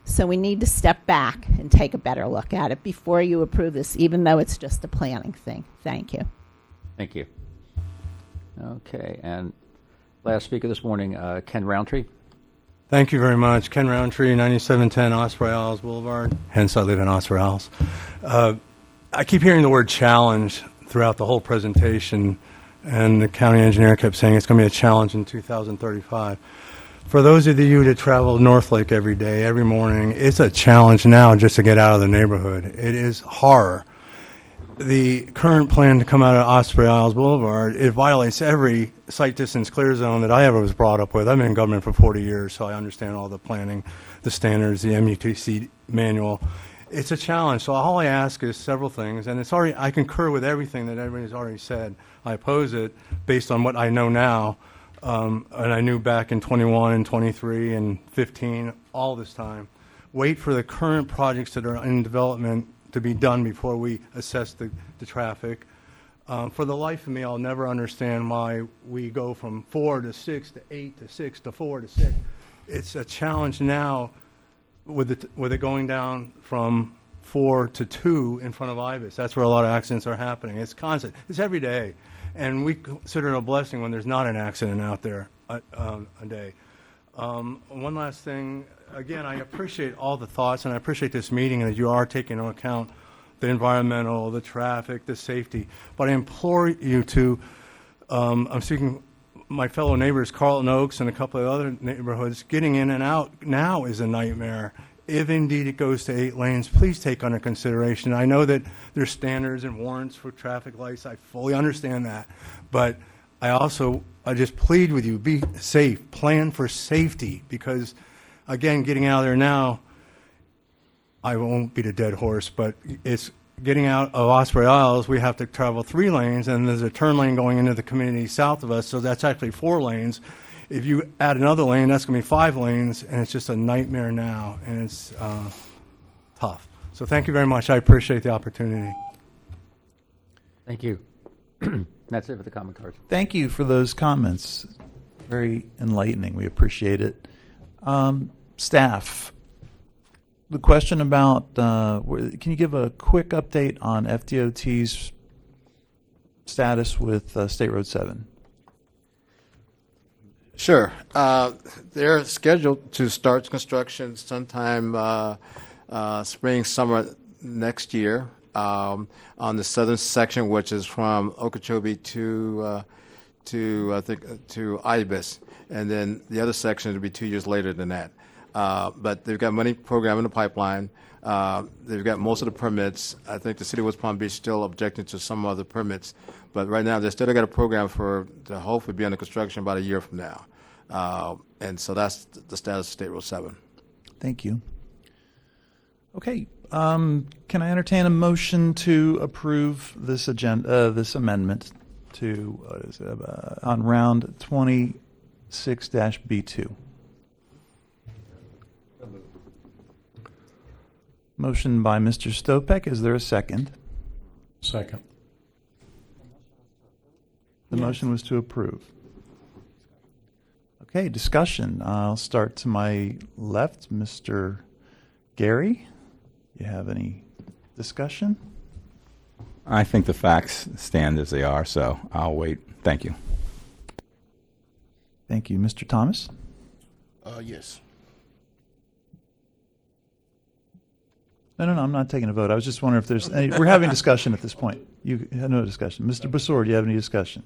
So we need to step back and take a better look at it before you approve this, even though it's just a planning thing. Thank you. Thank you. Okay, and last speaker this morning, Ken Roundtree. Thank you very much. Ken Roundtree, 9710 Osprey Isles Boulevard. Hence, I live in Osprey Isles. I keep hearing the word challenge throughout the whole presentation, and the county engineer kept saying it's going to be a challenge in 2035. For those of you that travel North Lake every day, every morning, it's a challenge now just to get out of the neighborhood. It is horror. The current plan to come out of Osprey Isles Boulevard, it violates every site distance clear zone that I ever was brought up with. I've been in government for 40 years, so I understand all the planning, the standards, the MUTC manual. It's a challenge. So all I ask is several things, and it's already, I concur with everything that everybody's already said. I oppose it based on what I know now, and I knew back in 21 and 23 and 15, all this time. Wait for the current projects that are in development to be done before we assess the traffic. For the life of me, I'll never understand why we go from 4 to 6 to 8 to 6 to 4 to 6. It's a challenge now with it going down from 4 to 2 in front of Ibis. That's where a lot of accidents are happening. It's constant. It's every day. And we consider it a blessing when there's not an accident out there a day. One last thing. Again, I appreciate all the thoughts, and I appreciate this meeting and that you are taking into account the environmental, the traffic, the safety. But I implore you to, I'm speaking my fellow neighbors, Carlton Oaks and a couple of other neighborhoods, getting in and out now is a nightmare. If indeed it goes to 8 lanes, please take under consideration. I know that there's standards and warrants for traffic lights. I fully understand that. But I just plead with you, be safe, plan for safety, because again, getting out of there now, I won't beat a dead horse, but it's getting out of Osprey Isles, we have to travel 3 lanes, and there's a turn lane going into the community south of us, so that's actually 4 lanes. If you add another lane, that's going to be 5 lanes, and it's just a nightmare now, and it's tough. So thank you very much. I appreciate the opportunity. Thank you. That's it for the comment cards. Thank you for those comments. Very enlightening. We appreciate it. Staff, the question about, can you give a quick update on FDOT's status with State Road 7? Sure. They're scheduled to start construction sometime spring, summer next year on the southern section, which is from Okeechobee to Ibis, and then the other section will be 2 years later than that. But they've got money program in the pipeline. They've got most of the permits. I think the city of West Palm Beach still objecting to some other permits, but right now they still got a program to hopefully be under construction about a year from now. And so that's the status of State Road 7. Thank you. Okay. Can I entertain a motion to approve this agenda, this amendment to on round 26-B2? Motion by Mr. Stopek. Is there a second? Second. The motion was to approve. Okay, discussion. I'll start to my left. Mr. Gary, you have any discussion? I think the facts stand as they are, so I'll wait. Thank you. Thank you. Mr. Thomas? Yes. No, I'm not taking a vote. I was just wondering if there's any, we're having discussion at this point. You have no discussion. Mr. Bassor, do you have any discussion?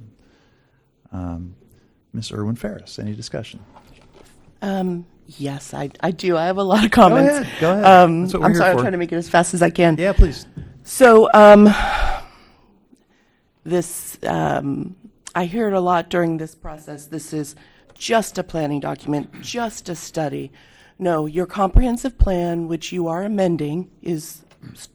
Ms. Irwin Ferris, any discussion? Yes, I do. I have a lot of comments. Go ahead. I'm sorry, I'm trying to make it as fast as I can. Yeah, please. So, I hear it a lot during this process. This is just a planning document, just a study. No, your comprehensive plan, which you are amending, is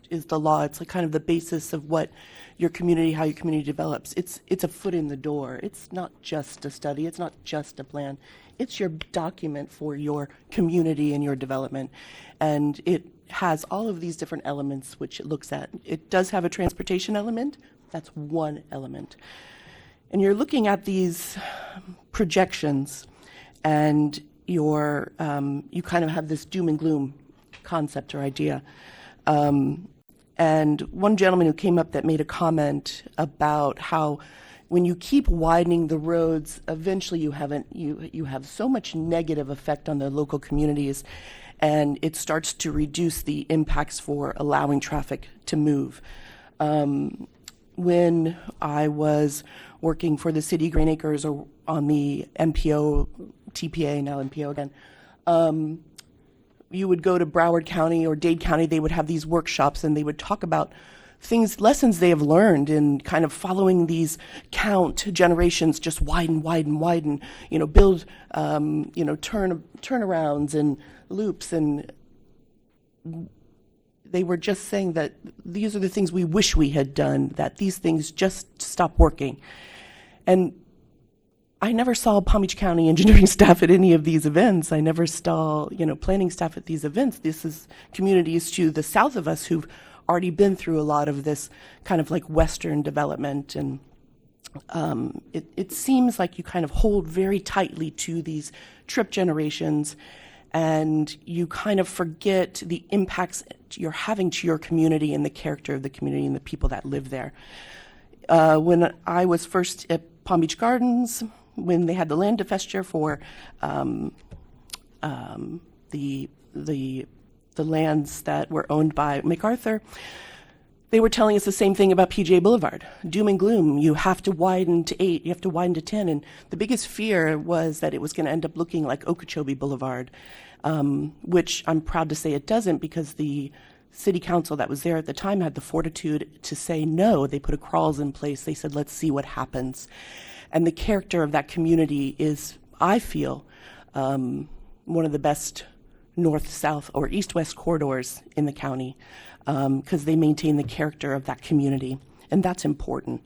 the law. It's like kind of the basis of what your community, how your community develops. It's a foot in the door. It's not just a study. It's not just a plan. It's your document for your community and your development. And it has all of these different elements which it looks at. It does have a transportation element. That's one element. And you're looking at these projections, and you kind of have this doom and gloom concept or idea. And one gentleman who came up that made a comment about how when you keep widening the roads, eventually you have so much negative effect on the local communities, and it starts to reduce the impacts for allowing traffic to move. When I was working for the city of Green Acres or on the MPO, TPA, now MPO again, you would go to Broward County or Dade County, they would have these workshops and they would talk about lessons they have learned in kind of following these count generations, just widen, build, turnarounds and loops. And they were just saying that these are the things we wish we had done, that these things just stop working. And I never saw Palm Beach County engineering staff at any of these events. I never saw, planning staff at these events. This is communities to the south of us who've already been through a lot of this kind of like Western development. And it seems like you kind of hold very tightly to these trip generations, and you kind of forget the impacts you're having to your community and the character of the community and the people that live there. When I was first at Palm Beach Gardens, when they had the land divestiture for the lands that were owned by MacArthur, they were telling us the same thing about PGA Boulevard. Doom and gloom. You have to widen to 8, you have to widen to 10. And the biggest fear was that it was going to end up looking like Okeechobee Boulevard, which I'm proud to say it doesn't, because the city council that was there at the time had the fortitude to say no. They put a crawls in place. They said, let's see what happens. And the character of that community is, I feel, one of the best north-south or east-west corridors in the county, because they maintain the character of that community, and that's important.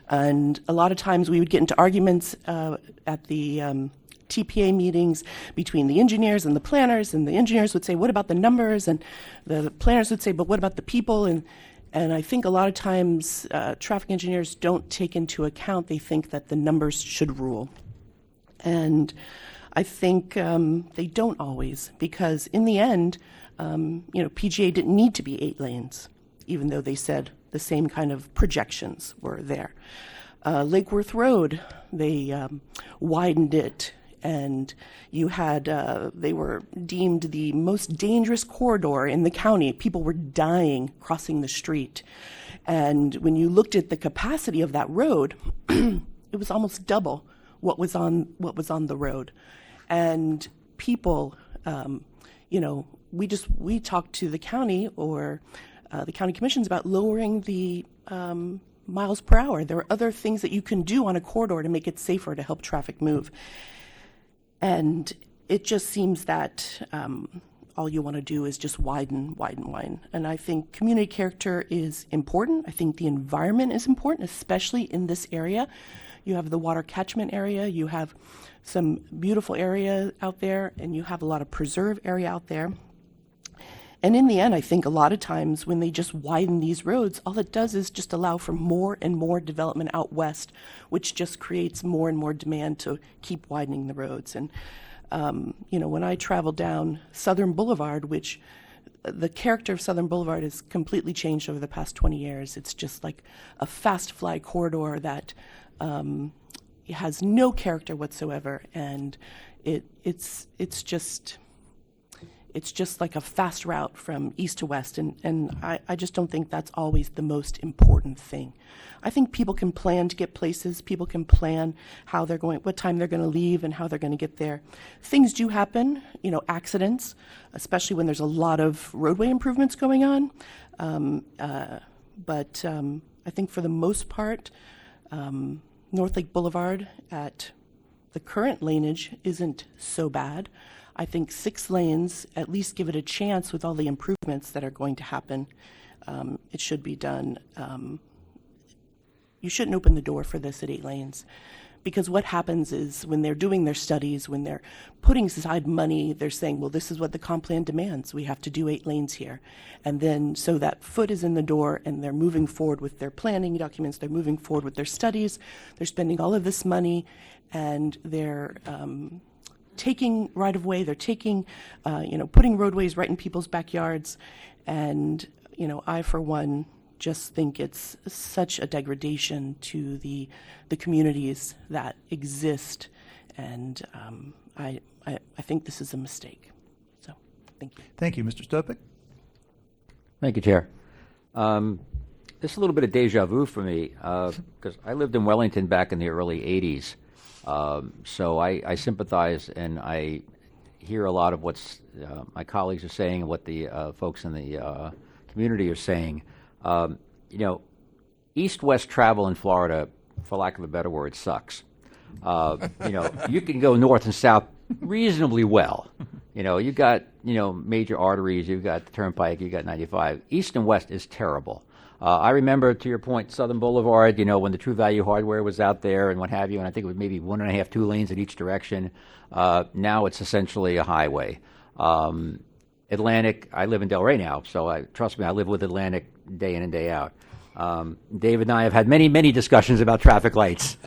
And a lot of times we would get into arguments at the TPA meetings between the engineers and the planners, and the engineers would say, what about the numbers? And the planners would say, but what about the people? And I think a lot of times traffic engineers don't take into account, they think that the numbers should rule. And I think they don't always, because in the end, PGA didn't need to be 8 lanes, even though they said the same kind of projections were there. Lake Worth Road, they widened it, and you had, they were deemed the most dangerous corridor in the county. People were dying crossing the street. And when you looked at the capacity of that road, it was almost double what was on the road. And people, we talked to the county or the county commissions about lowering the miles per hour. There are other things that you can do on a corridor to make it safer, to help traffic move. And it just seems that all you want to do is just widen. And I think community character is important. I think the environment is important, especially in this area. You have the water catchment area, you have some beautiful area out there, and you have a lot of preserve area out there. And in the end, I think a lot of times when they just widen these roads, all it does is just allow for more and more development out west, which just creates more and more demand to keep widening the roads. And, when I travel down Southern Boulevard, which the character of Southern Boulevard has completely changed over the past 20 years. It's just like a fast fly corridor that has no character whatsoever, and it's just like a fast route from east to west, and I just don't think that's always the most important thing. I think people can plan to get places, people can plan how they're going, what time they're going to leave and how they're going to get there. Things do happen, accidents, especially when there's a lot of roadway improvements going on, but I think for the most part, North Lake Boulevard at the current laneage isn't so bad. I think 6 lanes at least give it a chance with all the improvements that are going to happen. It should be done. You shouldn't open the door for this at 8 lanes, because what happens is when they're doing their studies, when they're putting aside money, they're saying, well, this is what the comp plan demands. We have to do 8 lanes here. And then so that foot is in the door and they're moving forward with their planning documents, they're moving forward with their studies, they're spending all of this money, and they're taking right-of-way, they're taking, putting roadways right in people's backyards. And, I, for one, just think it's such a degradation to the communities that exist. And I think this is a mistake. So, thank you. Thank you. Mr. Stopik? Thank you, Chair. This is a little bit of deja vu for me, because I lived in Wellington back in the early 80s. So I sympathize, and I hear a lot of what my colleagues are saying and what the folks in the community are saying. East-west travel in Florida, for lack of a better word, sucks. You can go north and south reasonably well. You've got, major arteries, you've got the Turnpike, you've got 95. East and west is terrible. I remember, to your point, Southern Boulevard, when the True Value Hardware was out there and what have you, and I think it was maybe 1.5, 2 lanes in each direction. Now it's essentially a highway. Atlantic, I live in Delray now, so trust me, I live with Atlantic day in and day out. David and I have had many, many discussions about traffic lights.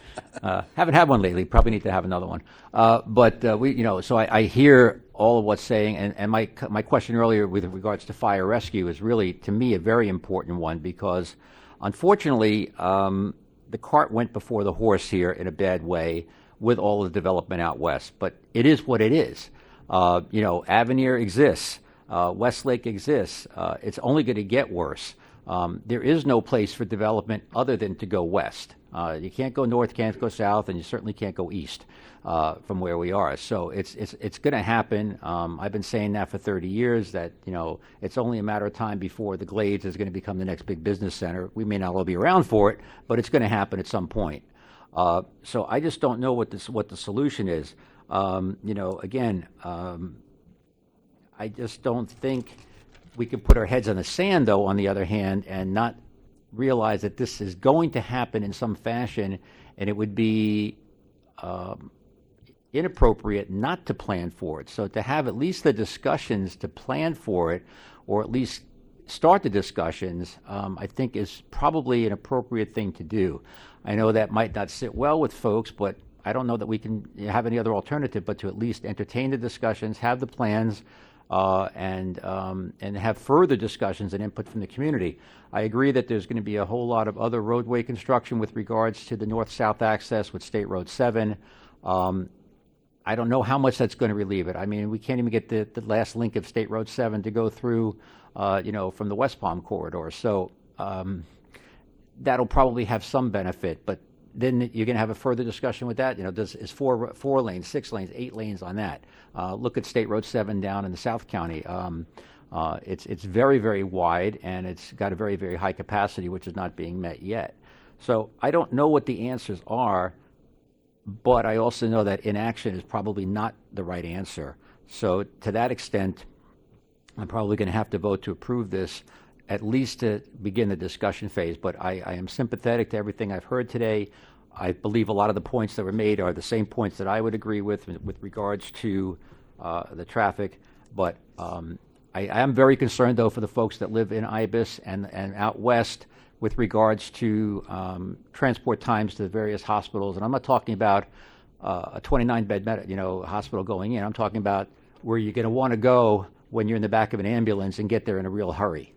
Haven't had one lately. Probably need to have another one. But so I hear all of what's saying, and my question earlier with regards to fire rescue is really, to me, a very important one, because unfortunately, the cart went before the horse here in a bad way with all the development out west. But it is what it is. Avenir exists. Westlake exists. It's only going to get worse. There is no place for development other than to go west. You can't go north, can't go south, and you certainly can't go east from where we are. So it's going to happen. I've been saying that for 30 years, that it's only a matter of time before the Glades is going to become the next big business center. We may not all be around for it, but it's going to happen at some point. So I just don't know what the solution is. Again, I just don't think we can put our heads in the sand, though, on the other hand, and not realize that this is going to happen in some fashion, and it would be inappropriate not to plan for it. So to have at least the discussions to plan for it, or at least start the discussions, I think is probably an appropriate thing to do. I know that might not sit well with folks, but I don't know that we can have any other alternative but to at least entertain the discussions, have the plans, and have further discussions and input from the community. I agree that there's going to be a whole lot of other roadway construction with regards to the north-south access with State Road 7. I don't know how much that's going to relieve it. I mean, we can't even get the last link of State Road 7 to go through, from the West Palm corridor. So that'll probably have some benefit, but then you're going to have a further discussion with that. Is 4 lanes, 6 lanes, 8 lanes on that? Look at State Road 7 down in the South County. It's very, very wide, and it's got a very, very high capacity, which is not being met yet. So I don't know what the answers are, but I also know that inaction is probably not the right answer. So to that extent, I'm probably going to have to vote to approve this, at least to begin the discussion phase. But I am sympathetic to everything I've heard today. I believe a lot of the points that were made are the same points that I would agree with regards to the traffic. But I am very concerned, though, for the folks that live in Ibis and out west with regards to transport times to the various hospitals. And I'm not talking about a 29-bed hospital going in. I'm talking about where you're going to want to go when you're in the back of an ambulance and get there in a real hurry.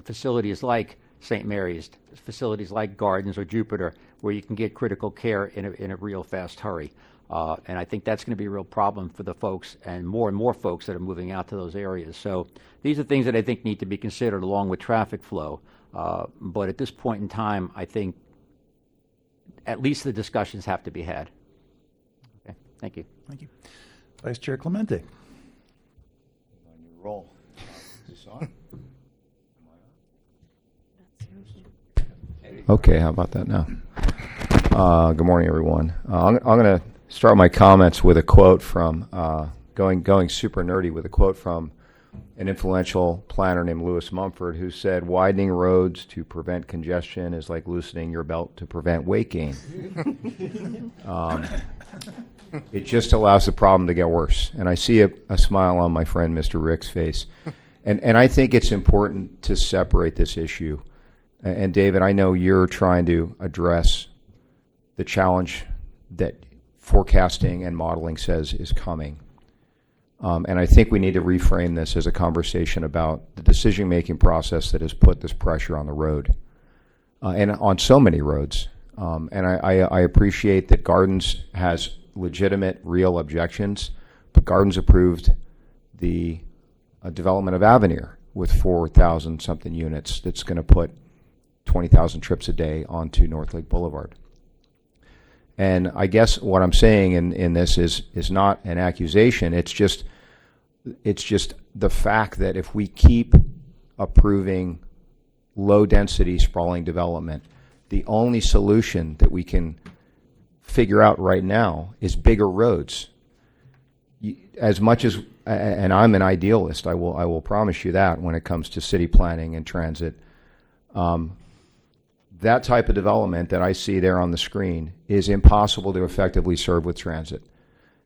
Facilities like St. Mary's, facilities like Gardens or Jupiter, where you can get critical care in a real fast hurry. And I think that's going to be a real problem for the folks and more folks that are moving out to those areas. So these are things that I think need to be considered along with traffic flow. But at this point in time, I think at least the discussions have to be had. Okay, thank you. Thank you. Vice Chair Clemente. On your roll. Is this on? Okay, how about that now? Good morning, everyone. I'm going to start my comments with a quote from, going super nerdy, with a quote from an influential planner named Lewis Mumford, who said, "Widening roads to prevent congestion is like loosening your belt to prevent weight gain." It just allows the problem to get worse. And I see a smile on my friend Mr. Rick's face. And I think it's important to separate this issue. And David, I know you're trying to address the challenge that forecasting and modeling says is coming. And I think we need to reframe this as a conversation about the decision-making process that has put this pressure on the road, and on so many roads. And I appreciate that Gardens has legitimate, real objections, but Gardens approved the development of Avenir with 4,000-something units that's going to put 20,000 trips a day onto North Lake Boulevard. And I guess what I'm saying in this is not an accusation. It's just the fact that if we keep approving low-density sprawling development, the only solution that we can figure out right now is bigger roads. As much as, and I'm an idealist, I will promise you that when it comes to city planning and transit. That type of development that I see there on the screen is impossible to effectively serve with transit.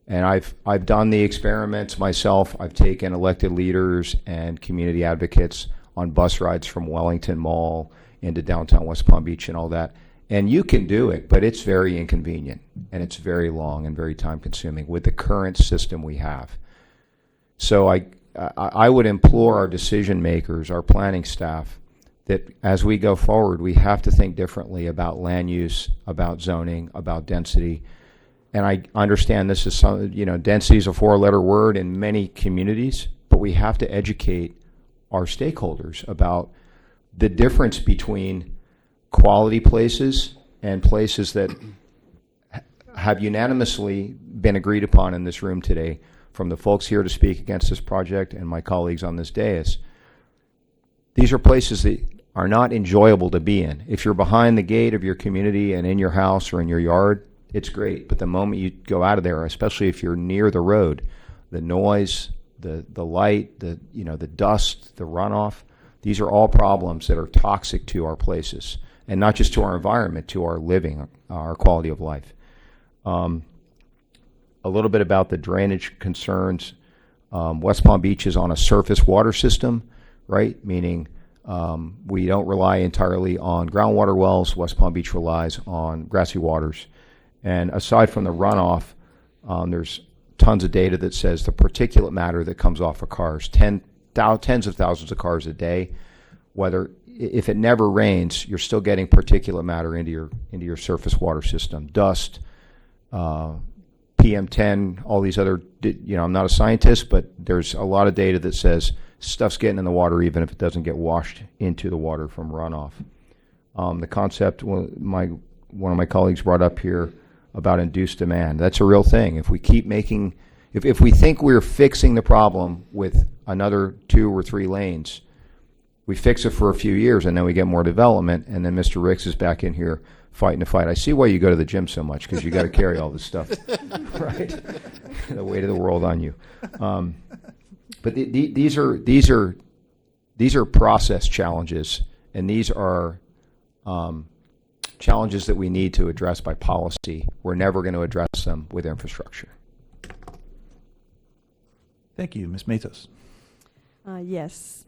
And I've done the experiments myself. I've taken elected leaders and community advocates on bus rides from Wellington Mall into downtown West Palm Beach and all that. And you can do it, but it's very inconvenient, and it's very long and very time-consuming with the current system we have. So I would implore our decision makers, our planning staff, that as we go forward, we have to think differently about land use, about zoning, about density. And I understand this is density is a 4-letter word in many communities, but we have to educate our stakeholders about the difference between quality places and places that have unanimously been agreed upon in this room today from the folks here to speak against this project and my colleagues on this dais. These are places that are not enjoyable to be in. If you're behind the gate of your community and in your house or in your yard, it's great. But the moment you go out of there, especially if you're near the road, the noise, the light, the dust, the runoff, these are all problems that are toxic to our places, and not just to our environment, to our living, our quality of life. A little bit about the drainage concerns. West Palm Beach is on a surface water system, right? Meaning we don't rely entirely on groundwater wells. West Palm Beach relies on grassy waters. And aside from the runoff, there's tons of data that says the particulate matter that comes off of cars, tens of thousands of cars a day, if it never rains, you're still getting particulate matter into your surface water system. Dust, PM10, all these other, I'm not a scientist, but there's a lot of data that says stuff's getting in the water even if it doesn't get washed into the water from runoff. The concept, one of my colleagues brought up here about induced demand. That's a real thing. If we keep if we think we're fixing the problem with another 2 or 3 lanes, we fix it for a few years and then we get more development, and then Mr. Ricks is back in here fighting the fight. I see why you go to the gym so much, because you got to carry all this stuff, right? The weight of the world on you. But these are process challenges, and these are challenges that we need to address by policy. We're never going to address them with infrastructure. Thank you. Ms. Matos. Yes.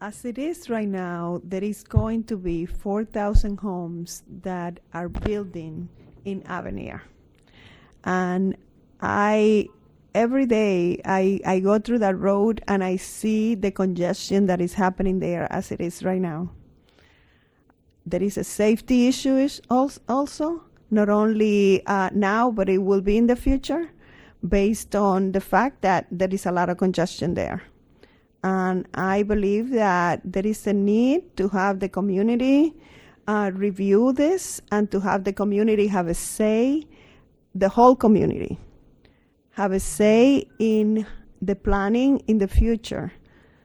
As it is right now, there is going to be 4,000 homes that are building in Avenir. And every day I go through that road and I see the congestion that is happening there as it is right now. There is a safety issue also, not only now, but it will be in the future, based on the fact that there is a lot of congestion there. And I believe that there is a need to have the community review this, and to have the community have a say, the whole community, have a say in the planning in the future,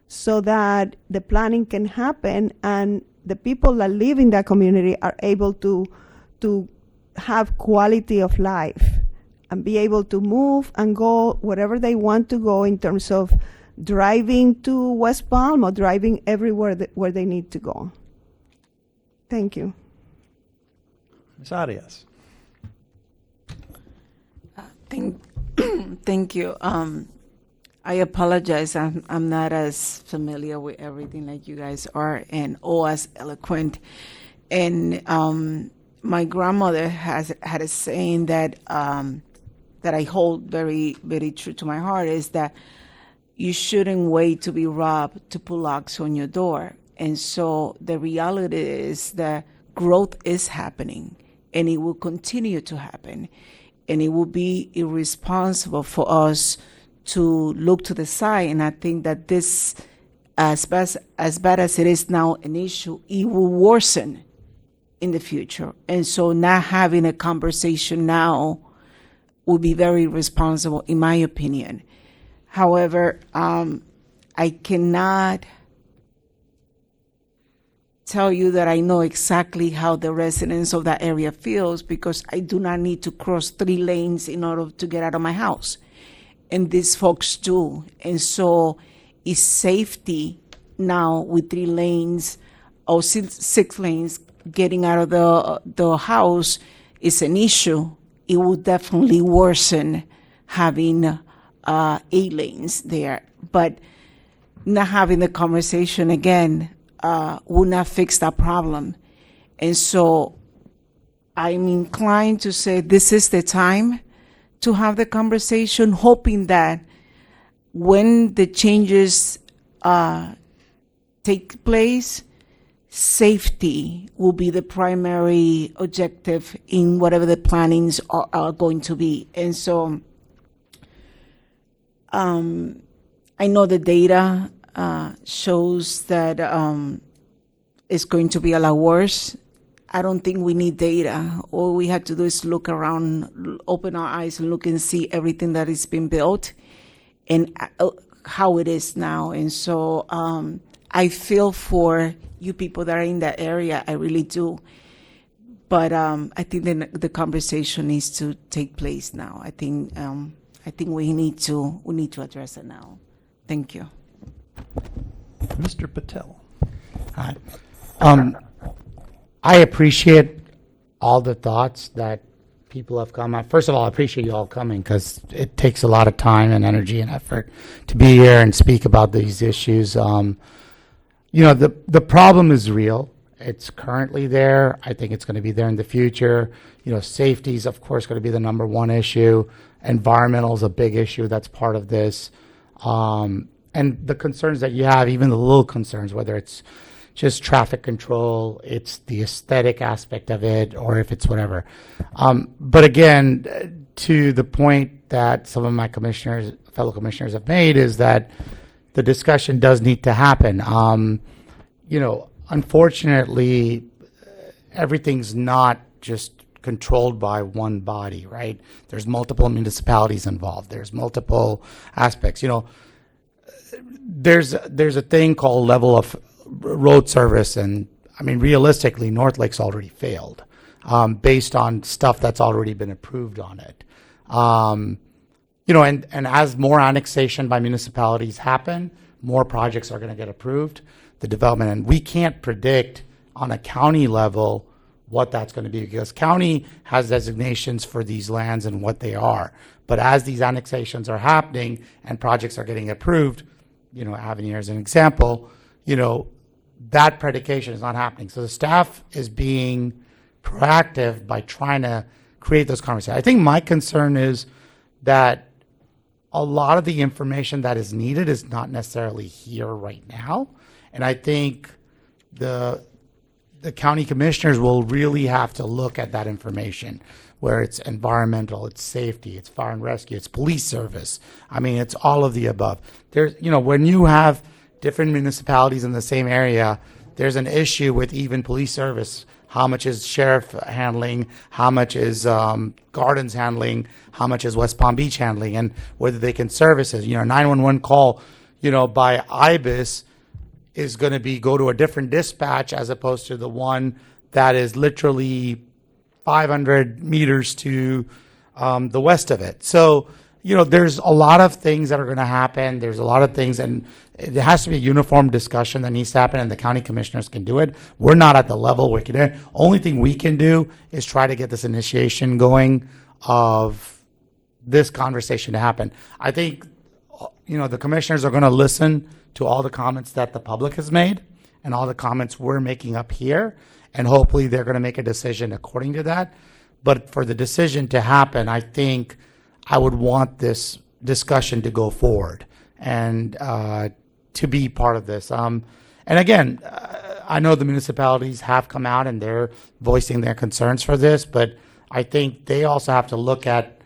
so that the planning can happen and the people that live in that community are able to have quality of life and be able to move and go wherever they want to go in terms of driving to West Palm or driving everywhere where they need to go. Thank you. Ms. Arias. Thank you. I apologize. I'm not as familiar with everything like you guys are, and as eloquent. And my grandmother had a saying that that I hold very, very true to my heart, is that you shouldn't wait to be robbed to put locks on your door. And so the reality is that growth is happening, and it will continue to happen. And it will be irresponsible for us to look to the side. And I think that this, as bad as it is now an issue, it will worsen in the future. And so not having a conversation now will be very irresponsible, in my opinion. However, I cannot tell you that I know exactly how the residents of that area feels, because I do not need to cross 3 lanes in order to get out of my house. And these folks do. And so is safety now with 3 lanes or 6 lanes getting out of the house is an issue. It will definitely worsen having 8 lanes there. But not having the conversation again will not fix that problem. And so I'm inclined to say this is the time to have the conversation, hoping that when the changes take place, safety will be the primary objective in whatever the plannings are going to be. And so I know the data shows that it's going to be a lot worse. I don't think we need data. All we have to do is look around, open our eyes, and look and see everything that is being built and how it is now. And so I feel for you people that are in that area. I really do. But I think the conversation needs to take place now. I think we need to address it now. Thank you. Mr. Patel. Hi. I appreciate all the thoughts that people have come up. First of all, I appreciate you all coming because it takes a lot of time and energy and effort to be here and speak about these issues. The problem is real. It's currently there. I think it's going to be there in the future. Safety is, of course, going to be the number one issue. Environmental is a big issue. That's part of this. And the concerns that you have, even the little concerns, whether it's just traffic control, it's the aesthetic aspect of it, or if it's whatever. But again, to the point that some of my fellow commissioners have made, is that the discussion does need to happen. Unfortunately, everything's not just controlled by one body, right? There's multiple municipalities involved. There's multiple aspects. There's a thing called level of road service, and I mean, realistically, North Lake's already failed based on stuff that's already been approved on it. And as more annexation by municipalities happen, more projects are going to get approved, the development, and we can't predict on a county level what that's going to be, because county has designations for these lands and what they are. But as these annexations are happening and projects are getting approved, Avenir as an example, that predication is not happening. So the staff is being proactive by trying to create those conversations. I think my concern is that a lot of the information that is needed is not necessarily here right now. And I think the county commissioners will really have to look at that information, where it's environmental, it's safety, it's fire and rescue, it's police service. I mean, it's all of the above. There's, when you have different municipalities in the same area, there's an issue with even police service. How much is sheriff handling? How much is Gardens handling? How much is West Palm Beach handling? And whether they can service it. 911 call, by IBIS is going to go to a different dispatch as opposed to the one that is literally 500 meters to the west of it. So, there's a lot of things that are going to happen. There's a lot of things, and it has to be a uniform discussion that needs to happen, and the county commissioners can do it. We're not at the level we can do it. Only thing we can do is try to get this initiation going of this conversation to happen. I think, the commissioners are going to listen to all the comments that the public has made and all the comments we're making up here, and hopefully they're going to make a decision according to that. But for the decision to happen, I think I would want this discussion to go forward and to be part of this. And again, I know the municipalities have come out and they're voicing their concerns for this, but I think they also have to look at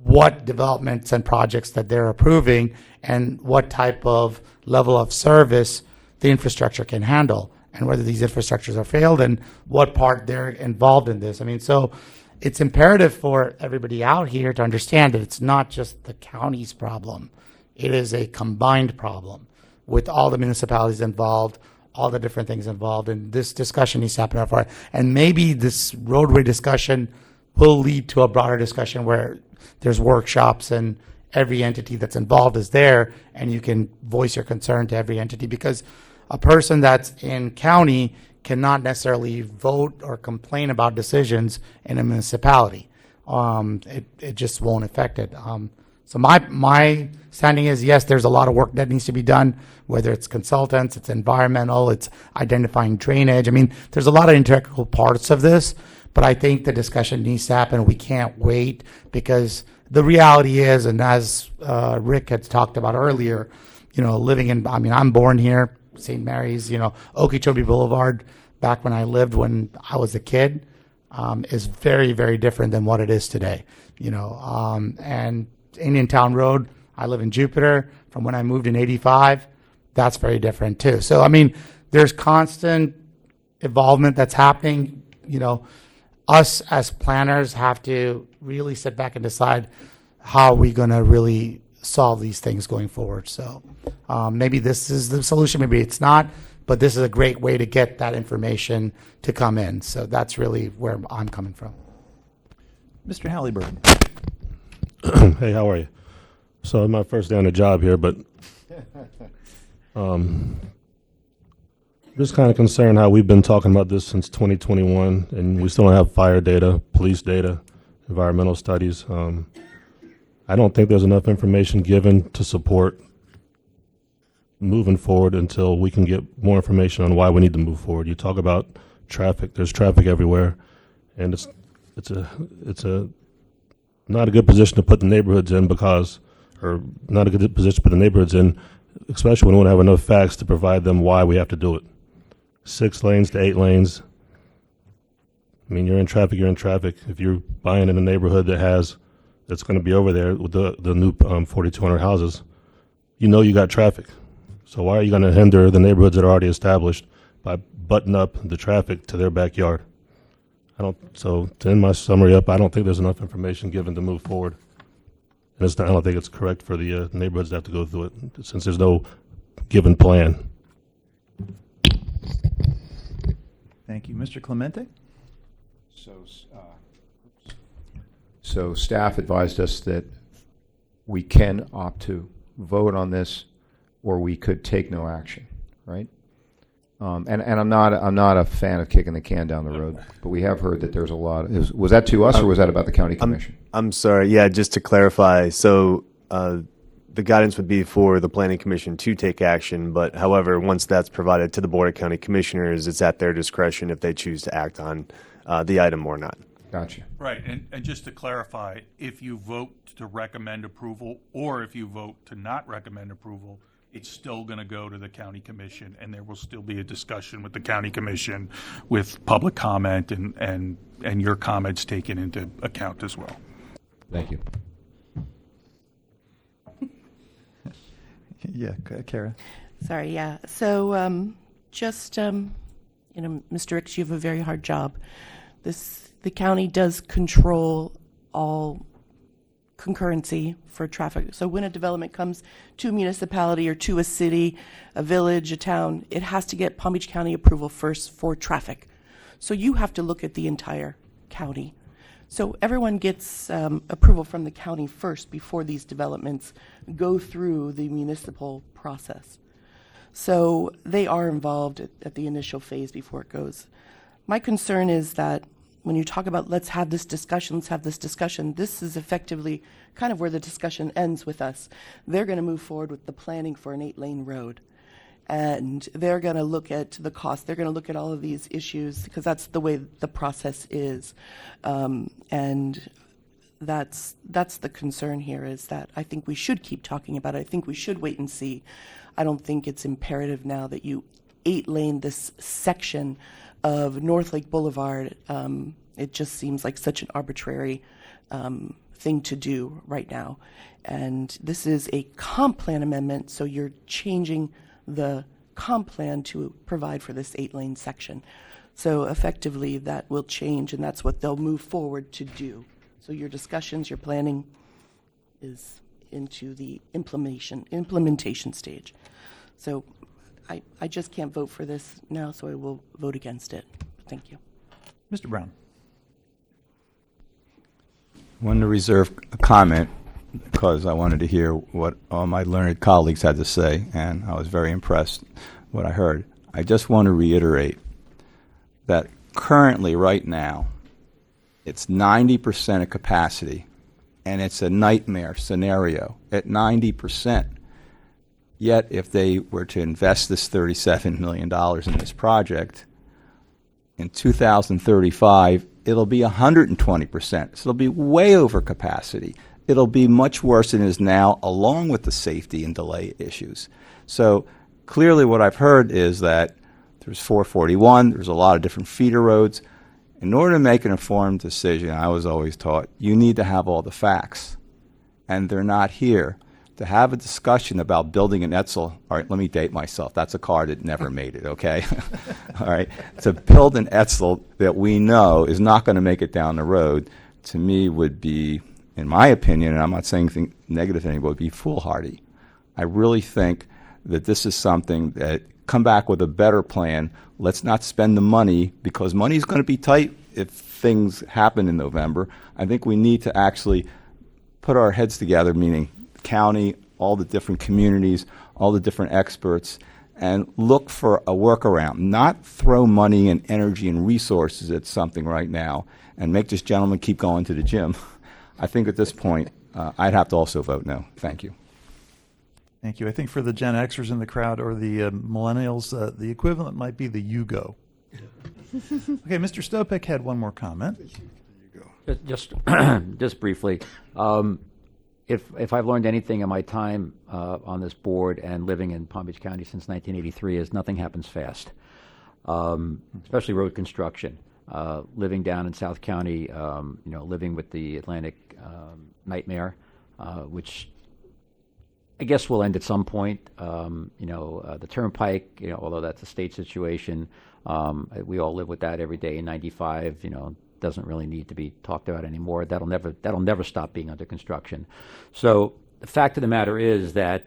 what developments and projects that they're approving and what type of level of service the infrastructure can handle, and whether these infrastructures are failed and what part they're involved in this. I mean, so it's imperative for everybody out here to understand that it's not just the county's problem. It is a combined problem with all the municipalities involved, all the different things involved, and this discussion needs to happen for it. And maybe this roadway discussion will lead to a broader discussion where there's workshops and every entity that's involved is there, and you can voice your concern to every entity, because a person that's in county cannot necessarily vote or complain about decisions in a municipality. It just won't affect it. So my standing is, yes, there's a lot of work that needs to be done, whether it's consultants, it's environmental, it's identifying drainage. I mean, there's a lot of integral parts of this, but I think the discussion needs to happen. We can't wait, because the reality is, and as Rick had talked about earlier, living in, I'm born here, St. Mary's, Okeechobee Boulevard, back when I was a kid, is very, very different than what it is today. And Indian Town Road, I live in Jupiter. From when I moved in '85, that's very different too. So, I mean, there's constant involvement that's happening. You know, us as planners have to really sit back and decide how are we going to really solve these things going forward. So maybe this is the solution, maybe it's not, but this is a great way to get that information to come in. So that's really where I'm coming from. Mr. Halliburton. Hey, how are you? So my first day on the job here, but just kind of concerned how we've been talking about this since 2021, and we still don't have fire data, police data, environmental studies. I don't think there's enough information given to support moving forward until we can get more information on why we need to move forward. You talk about traffic. There's traffic everywhere, and it's a not a good position to put the neighborhoods in not a good position to put the neighborhoods in, especially when we don't have enough facts to provide them why we have to do it. 6 lanes to 8 lanes. I mean, you're in traffic. If you're buying in a neighborhood that's going to be over there with the new 4,200 houses, you know you got traffic. So why are you going to hinder the neighborhoods that are already established by butting up the traffic to their backyard? So to end my summary up, I don't think there's enough information given to move forward. And I don't think it's correct for the neighborhoods to have to go through it since there's no given plan. Thank you. Mr. Clemente? So staff advised us that we can opt to vote on this, or we could take no action, right? And I'm not a fan of kicking the can down the road, but we have heard that there's a lot. Was that to us, or was that about the county commission? I'm sorry. Yeah, just to clarify. So the guidance would be for the planning commission to take action, but however, once that's provided to the board of county commissioners, it's at their discretion if they choose to act on the item or not. Gotcha. Right, and just to clarify, if you vote to recommend approval or if you vote to not recommend approval, it's still going to go to the county commission, and there will still be a discussion with the county commission with public comment and your comments taken into account as well. Thank you. Yeah, Kara. Sorry, yeah. So just, Mr. Ricks, you have a very hard job. The county does control all concurrency for traffic. So when a development comes to a municipality or to a city, a village, a town, it has to get Palm Beach County approval first for traffic. So you have to look at the entire county. So everyone gets approval from the county first before these developments go through the municipal process. So they are involved at the initial phase before it goes. My concern is that when you talk about let's have this discussion, this is effectively kind of where the discussion ends with us. They're going to move forward with the planning for an 8-lane road. And they're going to look at the cost. They're going to look at all of these issues because that's the way the process is. And that's the concern here is that I think we should keep talking about it. I think we should wait and see. I don't think it's imperative now that you 8-lane this section of North Lake Boulevard. It just seems like such an arbitrary thing to do right now. And this is a comp plan amendment, so you're changing the comp plan to provide for this 8-lane section. So effectively that will change, and that's what they'll move forward to do. So your discussions, your planning is into the implementation stage. So I just can't vote for this now, so I will vote against it. Thank you. Mr. Brown. I wanted to reserve a comment because I wanted to hear what all my learned colleagues had to say, and I was very impressed what I heard. I just want to reiterate that currently, right now, it's 90% of capacity, and it's a nightmare scenario at 90%. Yet, if they were to invest this $37 million in this project, in 2035, it'll be 120%. So it'll be way over capacity. It'll be much worse than it is now, along with the safety and delay issues. So clearly what I've heard is that there's 441, there's a lot of different feeder roads. In order to make an informed decision, I was always taught, you need to have all the facts. And they're not here. to have a discussion about building an Etzel. All right, let me date myself. That's a car that never made it, okay? All right, to build an Etzel that we know is not going to make it down the road, to me would be, in my opinion, and I'm not saying anything negative to anybody, would be foolhardy. I really think that this is something that, come back with a better plan. Let's not spend the money, because money is going to be tight if things happen in November. I think we need to actually put our heads together, meaning the county, all the different communities, all the different experts, and look for a workaround, not throw money and energy and resources at something right now and make this gentleman keep going to the gym. I think at this point, I'd have to also vote no. Thank you. Thank you. I think for the Gen Xers in the crowd or the millennials, the equivalent might be the Yugo. Okay, Mr. Stopek had one more comment. Just briefly, if I've learned anything in my time on this board and living in Palm Beach County since 1983, is nothing happens fast, especially road construction. Living down in South County, living with the Atlantic nightmare, which I guess will end at some point. The Turnpike, although that's a state situation, we all live with that every day. In 95, doesn't really need to be talked about anymore. That'll never stop being under construction. So the fact of the matter is that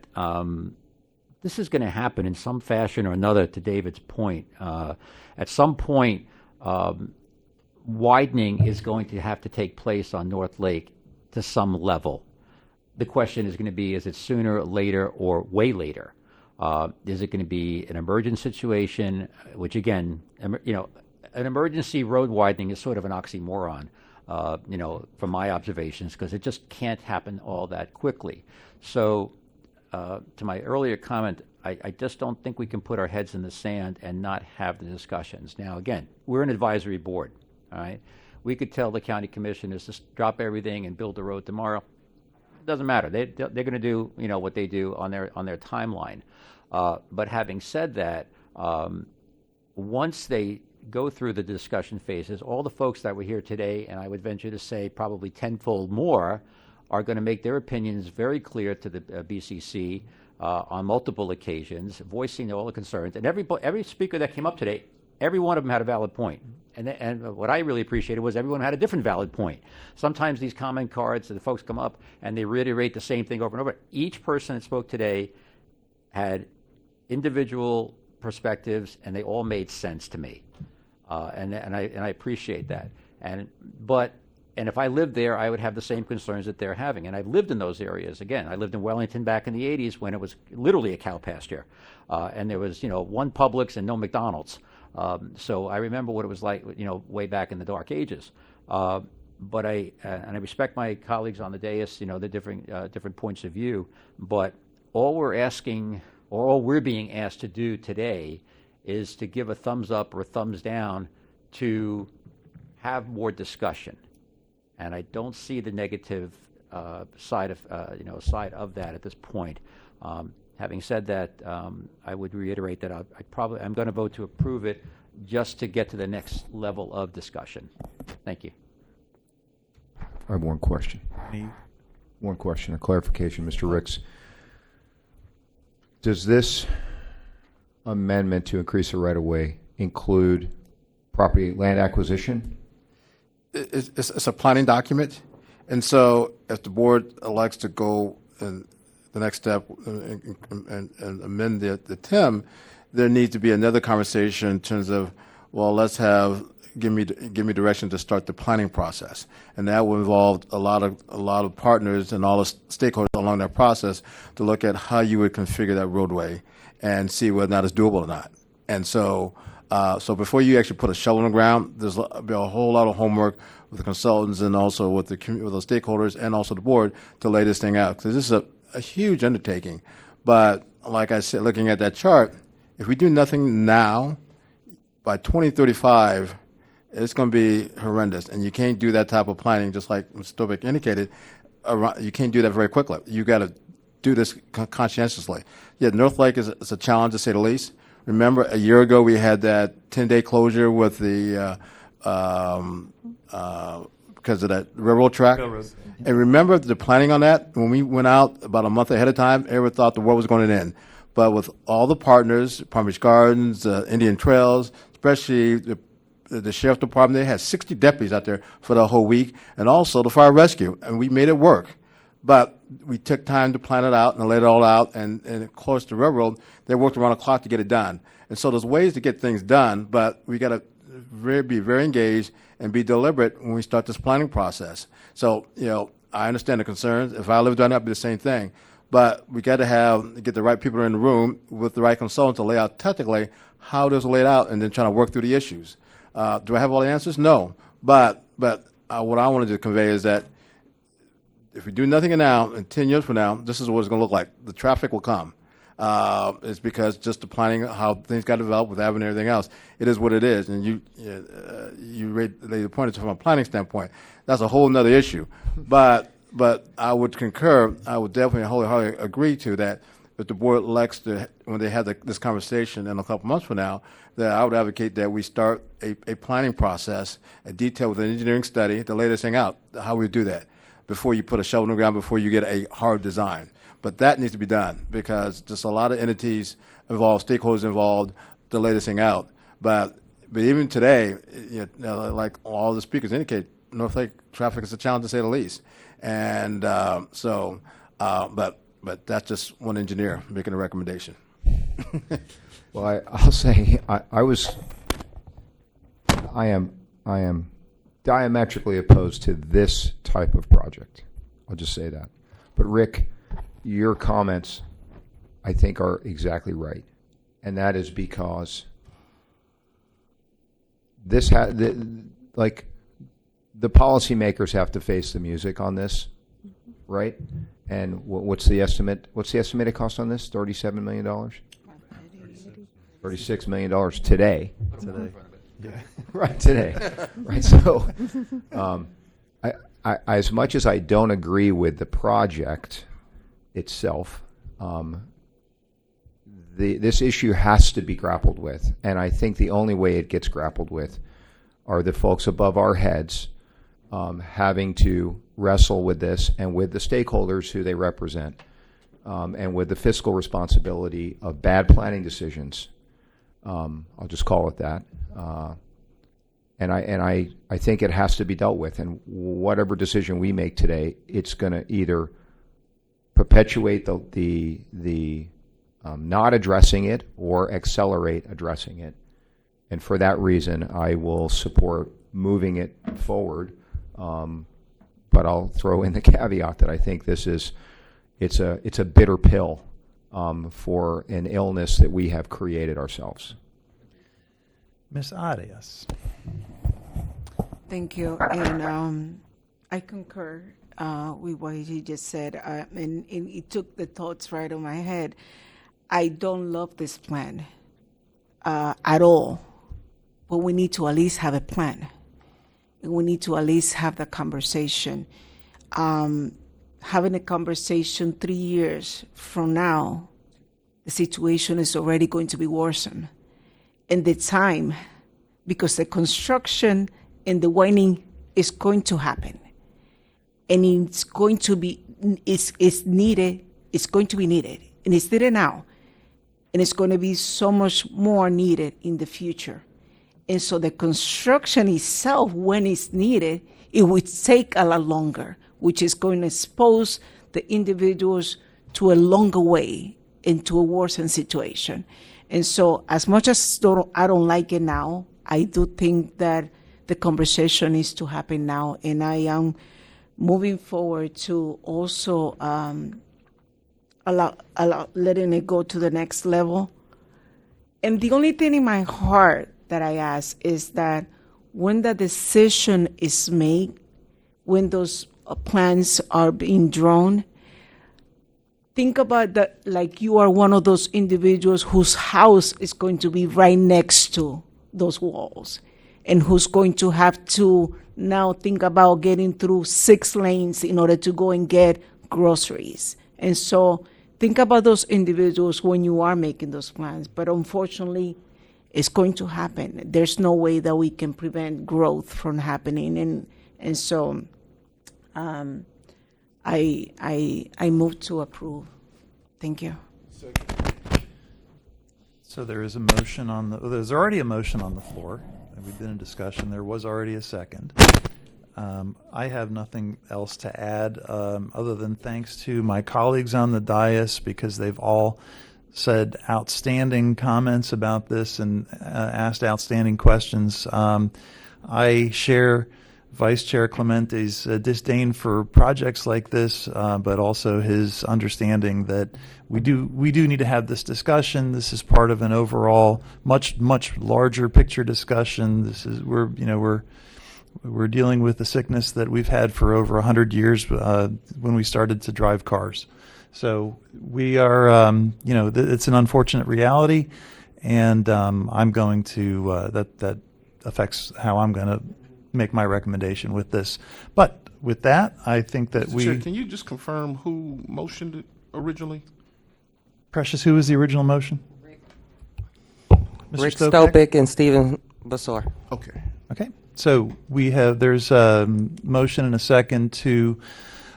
this is going to happen in some fashion or another. To David's point, at some point, widening is going to have to take place on North Lake to some level. The question is going to be, is it sooner, later, or way later? Is it going to be an emergent situation, which again, an emergency road widening is sort of an oxymoron, from my observations, because it just can't happen all that quickly. So to my earlier comment, I just don't think we can put our heads in the sand and not have the discussions. Now, again, we're an advisory board, all right? We could tell the county commissioners to drop everything and build the road tomorrow. It doesn't matter. They're going to do what they do on their timeline. But having said that, once they go through the discussion phases, all the folks that were here today, and I would venture to say probably tenfold more, are going to make their opinions very clear to the BCC on multiple occasions, voicing all the concerns. And every speaker that came up today, every one of them had a valid point. And what I really appreciated was everyone had a different valid point. Sometimes these comment cards, the folks come up and they reiterate the same thing over and over. Each person that spoke today had individual perspectives, and they all made sense to me. And I appreciate that. And if I lived there, I would have the same concerns that they're having. And I've lived in those areas. Again, I lived in Wellington back in the 80s when it was literally a cow pasture. And there was, one Publix and no McDonald's. So I remember what it was like, way back in the dark ages. But I respect my colleagues on the dais, the different points of view. But all we're being asked to do today is to give a thumbs up or a thumbs down to have more discussion. And I don't see the negative side of that at this point. Having said that, I would reiterate that I'm going to vote to approve it just to get to the next level of discussion. Thank you. I have one question. One question, a clarification, Mr. Ricks. Does this amendment to increase the right-of-way include property land acquisition? It's a planning document, and so if the board elects to go in the next step and amend the TIM, there needs to be another conversation in terms of, well, let's give me direction to start the planning process, and that will involve a lot of partners and all the stakeholders along that process to look at how you would configure that roadway and see whether or not it's doable or not. And so before you actually put a shovel in the ground, there's be a whole lot of homework with the consultants and also with the stakeholders and also the board to lay this thing out, because this is a huge undertaking. But like I said, looking at that chart, if we do nothing now, by 2035, it's going to be horrendous, and you can't do that type of planning, just like Mr. Stopek indicated. You can't do that very quickly. You got to do this conscientiously. Yeah, North Lake is a challenge, to say the least. Remember, a year ago we had that 10-day closure with the because of that railroad track. And remember the planning on that? When we went out about a month ahead of time, everyone thought the world was going to end. But with all the partners, Palm Beach Gardens, Indian Trails, especially the sheriff department, they had 60 deputies out there for the whole week, and also the fire rescue, and we made it work. But we took time to plan it out and lay it all out, and of course the railroad, they worked around the clock to get it done. And so there's ways to get things done, but we got to be very engaged and be deliberate when we start this planning process. So, I understand the concerns. If I lived down there, it'd be the same thing. But we got to get the right people in the room with the right consultants to lay out technically how this is laid out, and then trying to work through the issues. Do I have all the answers? No. But what I wanted to convey is that if we do nothing now, in 10 years from now, this is what it's going to look like. The traffic will come. It's because just the planning, how things got developed with Avenue and everything else, it is what it is. And you laid the point from a planning standpoint. That's a whole nother issue. But I would concur, I would definitely wholeheartedly agree to that. If the board elects to, when they have this conversation in a couple months from now, that I would advocate that we start a planning process, a detail with an engineering study to lay this thing out, how we do that, before you put a shovel in the ground, before you get a hard design. But that needs to be done because just a lot of entities involved, stakeholders involved to lay this thing out. But even today, like all the speakers indicate, North Lake traffic is a challenge to say the least. And but that's just one engineer making a recommendation. Well, I'll say I am diametrically opposed to this type of project. I'll just say that. But Rick, your comments, I think, are exactly right, and that is because this like the policymakers have to face the music on this, right? And what's the estimate? What's the estimated cost on this? $37 million. $36 million today. Today. Yeah. Right, today. Right. So, I, as much as I don't agree with the project itself, this issue has to be grappled with, and I think the only way it gets grappled with are the folks above our heads having to wrestle with this and with the stakeholders who they represent, and with the fiscal responsibility of bad planning decisions. I'll just call it that. And I think it has to be dealt with. And whatever decision we make today, it's going to either perpetuate the not addressing it or accelerate addressing it. And for that reason, I will support moving it forward. But I'll throw in the caveat that I think it's a bitter pill for an illness that we have created ourselves. Ms. Arias. Thank you. And I concur with what he just said. And it took the thoughts right on my head. I don't love this plan at all. But we need to at least have a plan. And we need to at least have the conversation. Having a conversation 3 years from now, the situation is already going to be worsened. And the time, because the construction and the widening is going to happen. And it's going to be, it's needed, it's going to be needed. And it's needed now. And it's going to be so much more needed in the future. And so the construction itself, when it's needed, it would take a lot longer, which is going to expose the individuals to a longer way into a worsened situation. And so as much as I don't like it now, I do think that the conversation needs to happen now. And I am moving forward to also letting it go to the next level. And the only thing in my heart that I ask is that when the decision is made, when those plans are being drawn, think about that like you are one of those individuals whose house is going to be right next to those walls and who's going to have to now think about getting through 6 lanes in order to go and get groceries. And so think about those individuals when you are making those plans. But unfortunately, it's going to happen. There's no way that we can prevent growth from happening. And so I move to approve. Thank you. So there is a motion on the, there's already a motion on the floor. We've been in discussion. There was already a second. I have nothing else to add other than thanks to my colleagues on the dais because they've all said outstanding comments about this and asked outstanding questions. I share Vice Chair Clemente's disdain for projects like this, but also his understanding that we do need to have this discussion. This is part of an overall much larger picture discussion. This is we're dealing with a sickness that we've had for over 100 years when we started to drive cars. So we are, it's an unfortunate reality, and I'm going to that affects how I'm going to make my recommendation with this. But with that, I think that Mr. Chair, can you just confirm who motioned it originally? Precious, who was the original motion? Mr. Rick Stopik and Stephen Basor. Okay. Okay. So there's a motion and a second to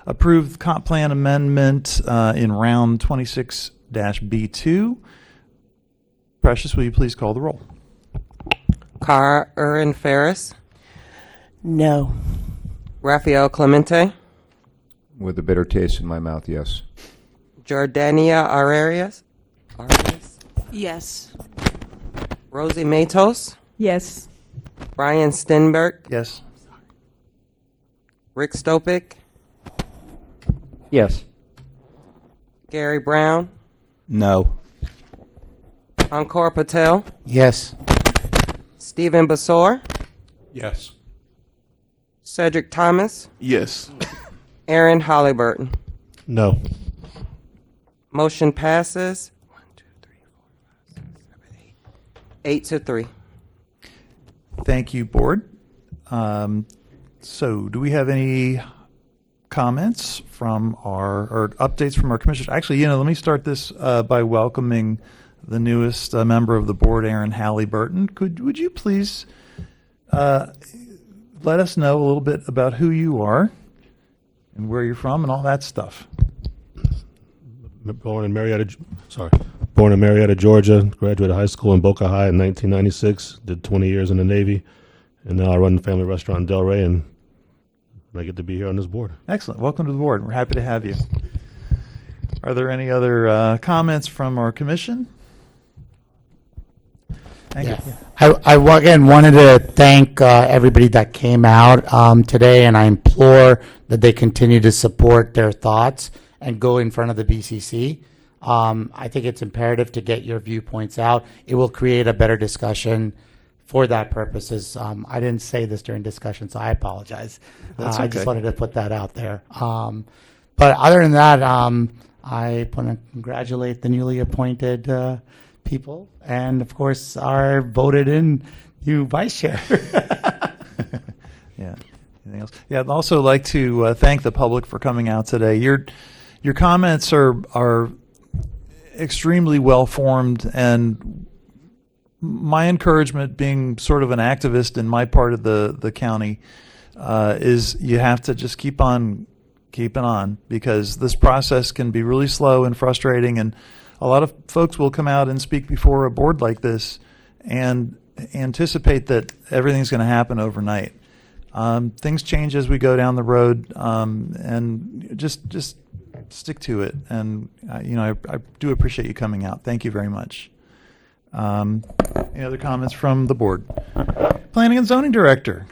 approve the comp plan amendment in round 26-B2. Precious, will you please call the roll? Carr Erin Ferris. No. Rafael Clemente. With a bitter taste in my mouth, yes. Jordania Arias. Yes. Rosie Matos. Yes. Brian Stenberg. Yes. Rick Stopik. Yes. Gary Brown. No. Ankor Patel. Yes. Stephen Basor. Yes. Cedric Thomas. Yes. Aaron Halliburton. No. Motion passes. 8-3. Thank you, Board. So do we have any comments from or updates from our commissioners? Actually, let me start this by welcoming the newest member of the board, Aaron Halliburton. Would you please let us know a little bit about who you are and where you're from and all that stuff? Born in Marietta, Georgia. Graduated high school in Boca High in 1996. Did 20 years in the Navy, and now I run the family restaurant in Delray, and I get to be here on this board. Excellent. Welcome to the board. We're happy to have you. Are there any other comments from our commission? Thank you. I again wanted to thank everybody that came out today, and I implore that they continue to support their thoughts and go in front of the BCC. I think it's imperative to get your viewpoints out. It will create a better discussion for that purposes. I didn't say this during discussion, so I apologize. That's okay. I just wanted to put that out there. But other than that, I want to congratulate the newly appointed people, and of course, our voted in new vice chair. Yeah. Anything else? Yeah. I'd also like to thank the public for coming out today. Your comments are extremely well formed, and my encouragement, being sort of an activist in my part of the county, is you have to just keep on keeping on, because this process can be really slow and frustrating, and a lot of folks will come out and speak before a board like this and anticipate that everything's going to happen overnight. Things change as we go down the road, and just stick to it. And I do appreciate you coming out. Thank you very much. Any other comments from the board? Planning and Zoning Director.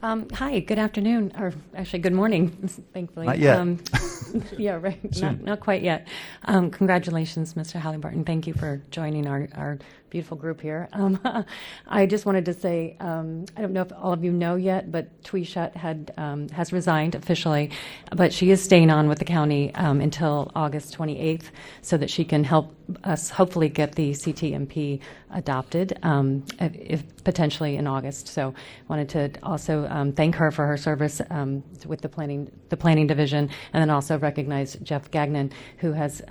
Hi, good afternoon, or actually good morning, thankfully. Not yet. Yeah, right, not quite yet. Congratulations, Mr. Halliburton. Thank you for joining our beautiful group here. I just wanted to say, I don't know if all of you know yet, but Tui Shutt has resigned officially, but she is staying on with the county until August 28th so that she can help us hopefully get the CTMP adopted, if potentially in August. So wanted to also thank her for her service with the planning division, and then also recognize Jeff Gagnon, who has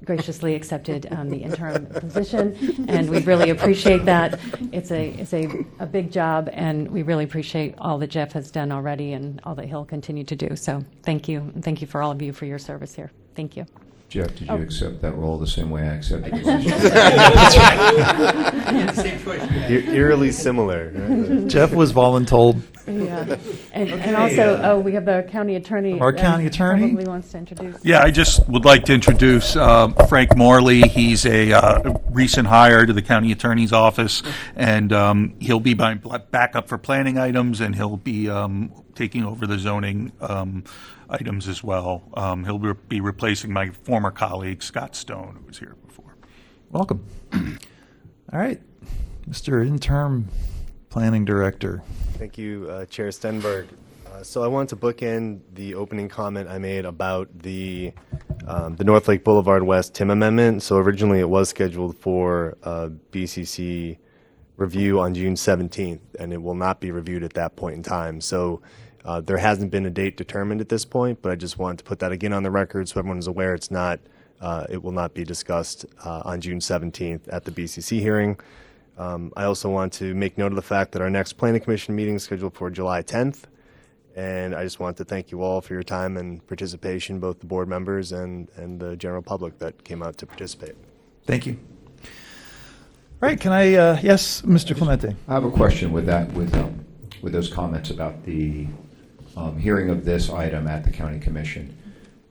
graciously accepted the interim position, and we really appreciate that. It's a big job, and we really appreciate all that Jeff has done already and all that he'll continue to do. So thank you, and thank you for all of you for your service here. Thank you. Jeff, did you Oh. accept that role the same way I accepted it? Eerily similar. Right? Jeff was voluntold. Yeah. And also, we have the county attorney. Our county attorney? Probably wants to introduce. Yeah, I just would like to introduce Frank Morley. He's a recent hire to the county attorney's office, and he'll be my backup for planning items, and he'll be taking over the zoning items as well. He'll be replacing my former colleague, Scott Stone, who was here before. Welcome. All right, Mr. Interim Planning Director. Thank you, Chair Stenberg. So I wanted to bookend the opening comment I made about the North Lake Boulevard West TIM amendment. So originally it was scheduled for BCC review on June 17th, and it will not be reviewed at that point in time. So there hasn't been a date determined at this point, but I just wanted to put that again on the record so everyone is aware it's not. It will not be discussed on June 17th at the BCC hearing. I also want to make note of the fact that our next Planning Commission meeting is scheduled for July 10th. And I just want to thank you all for your time and participation, both the board members and the general public that came out to participate. Thank you. All right, can I, yes, Mr. Clemente? I have a question with that, with those comments about the hearing of this item at the county commission,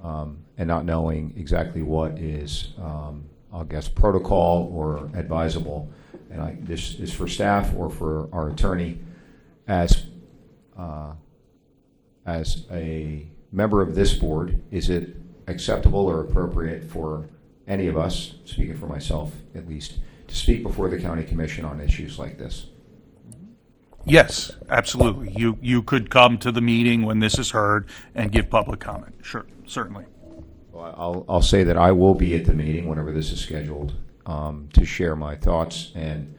and not knowing exactly what is, I guess, protocol or advisable. And this is for staff or for our attorney. As a member of this board, is it acceptable or appropriate for any of us, speaking for myself at least, to speak before the county commission on issues like this? Yes, absolutely. You could come to the meeting when this is heard and give public comment. Sure, certainly. Well, I'll say that I will be at the meeting whenever this is scheduled to share my thoughts and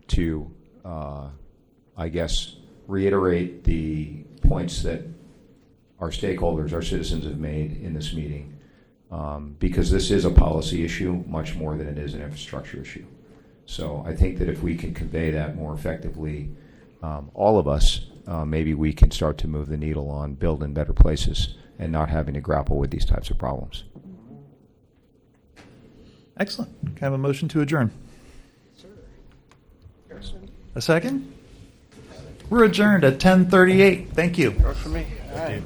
to, I guess, reiterate the points that our stakeholders, our citizens have made in this meeting, because this is a policy issue much more than it is an infrastructure issue. So I think that if we can convey that more effectively, all of us, maybe we can start to move the needle on building better places and not having to grapple with these types of problems. Excellent. Can I have a motion to adjourn? A second? We're adjourned at 10:38. Thank you. Works for me. All right.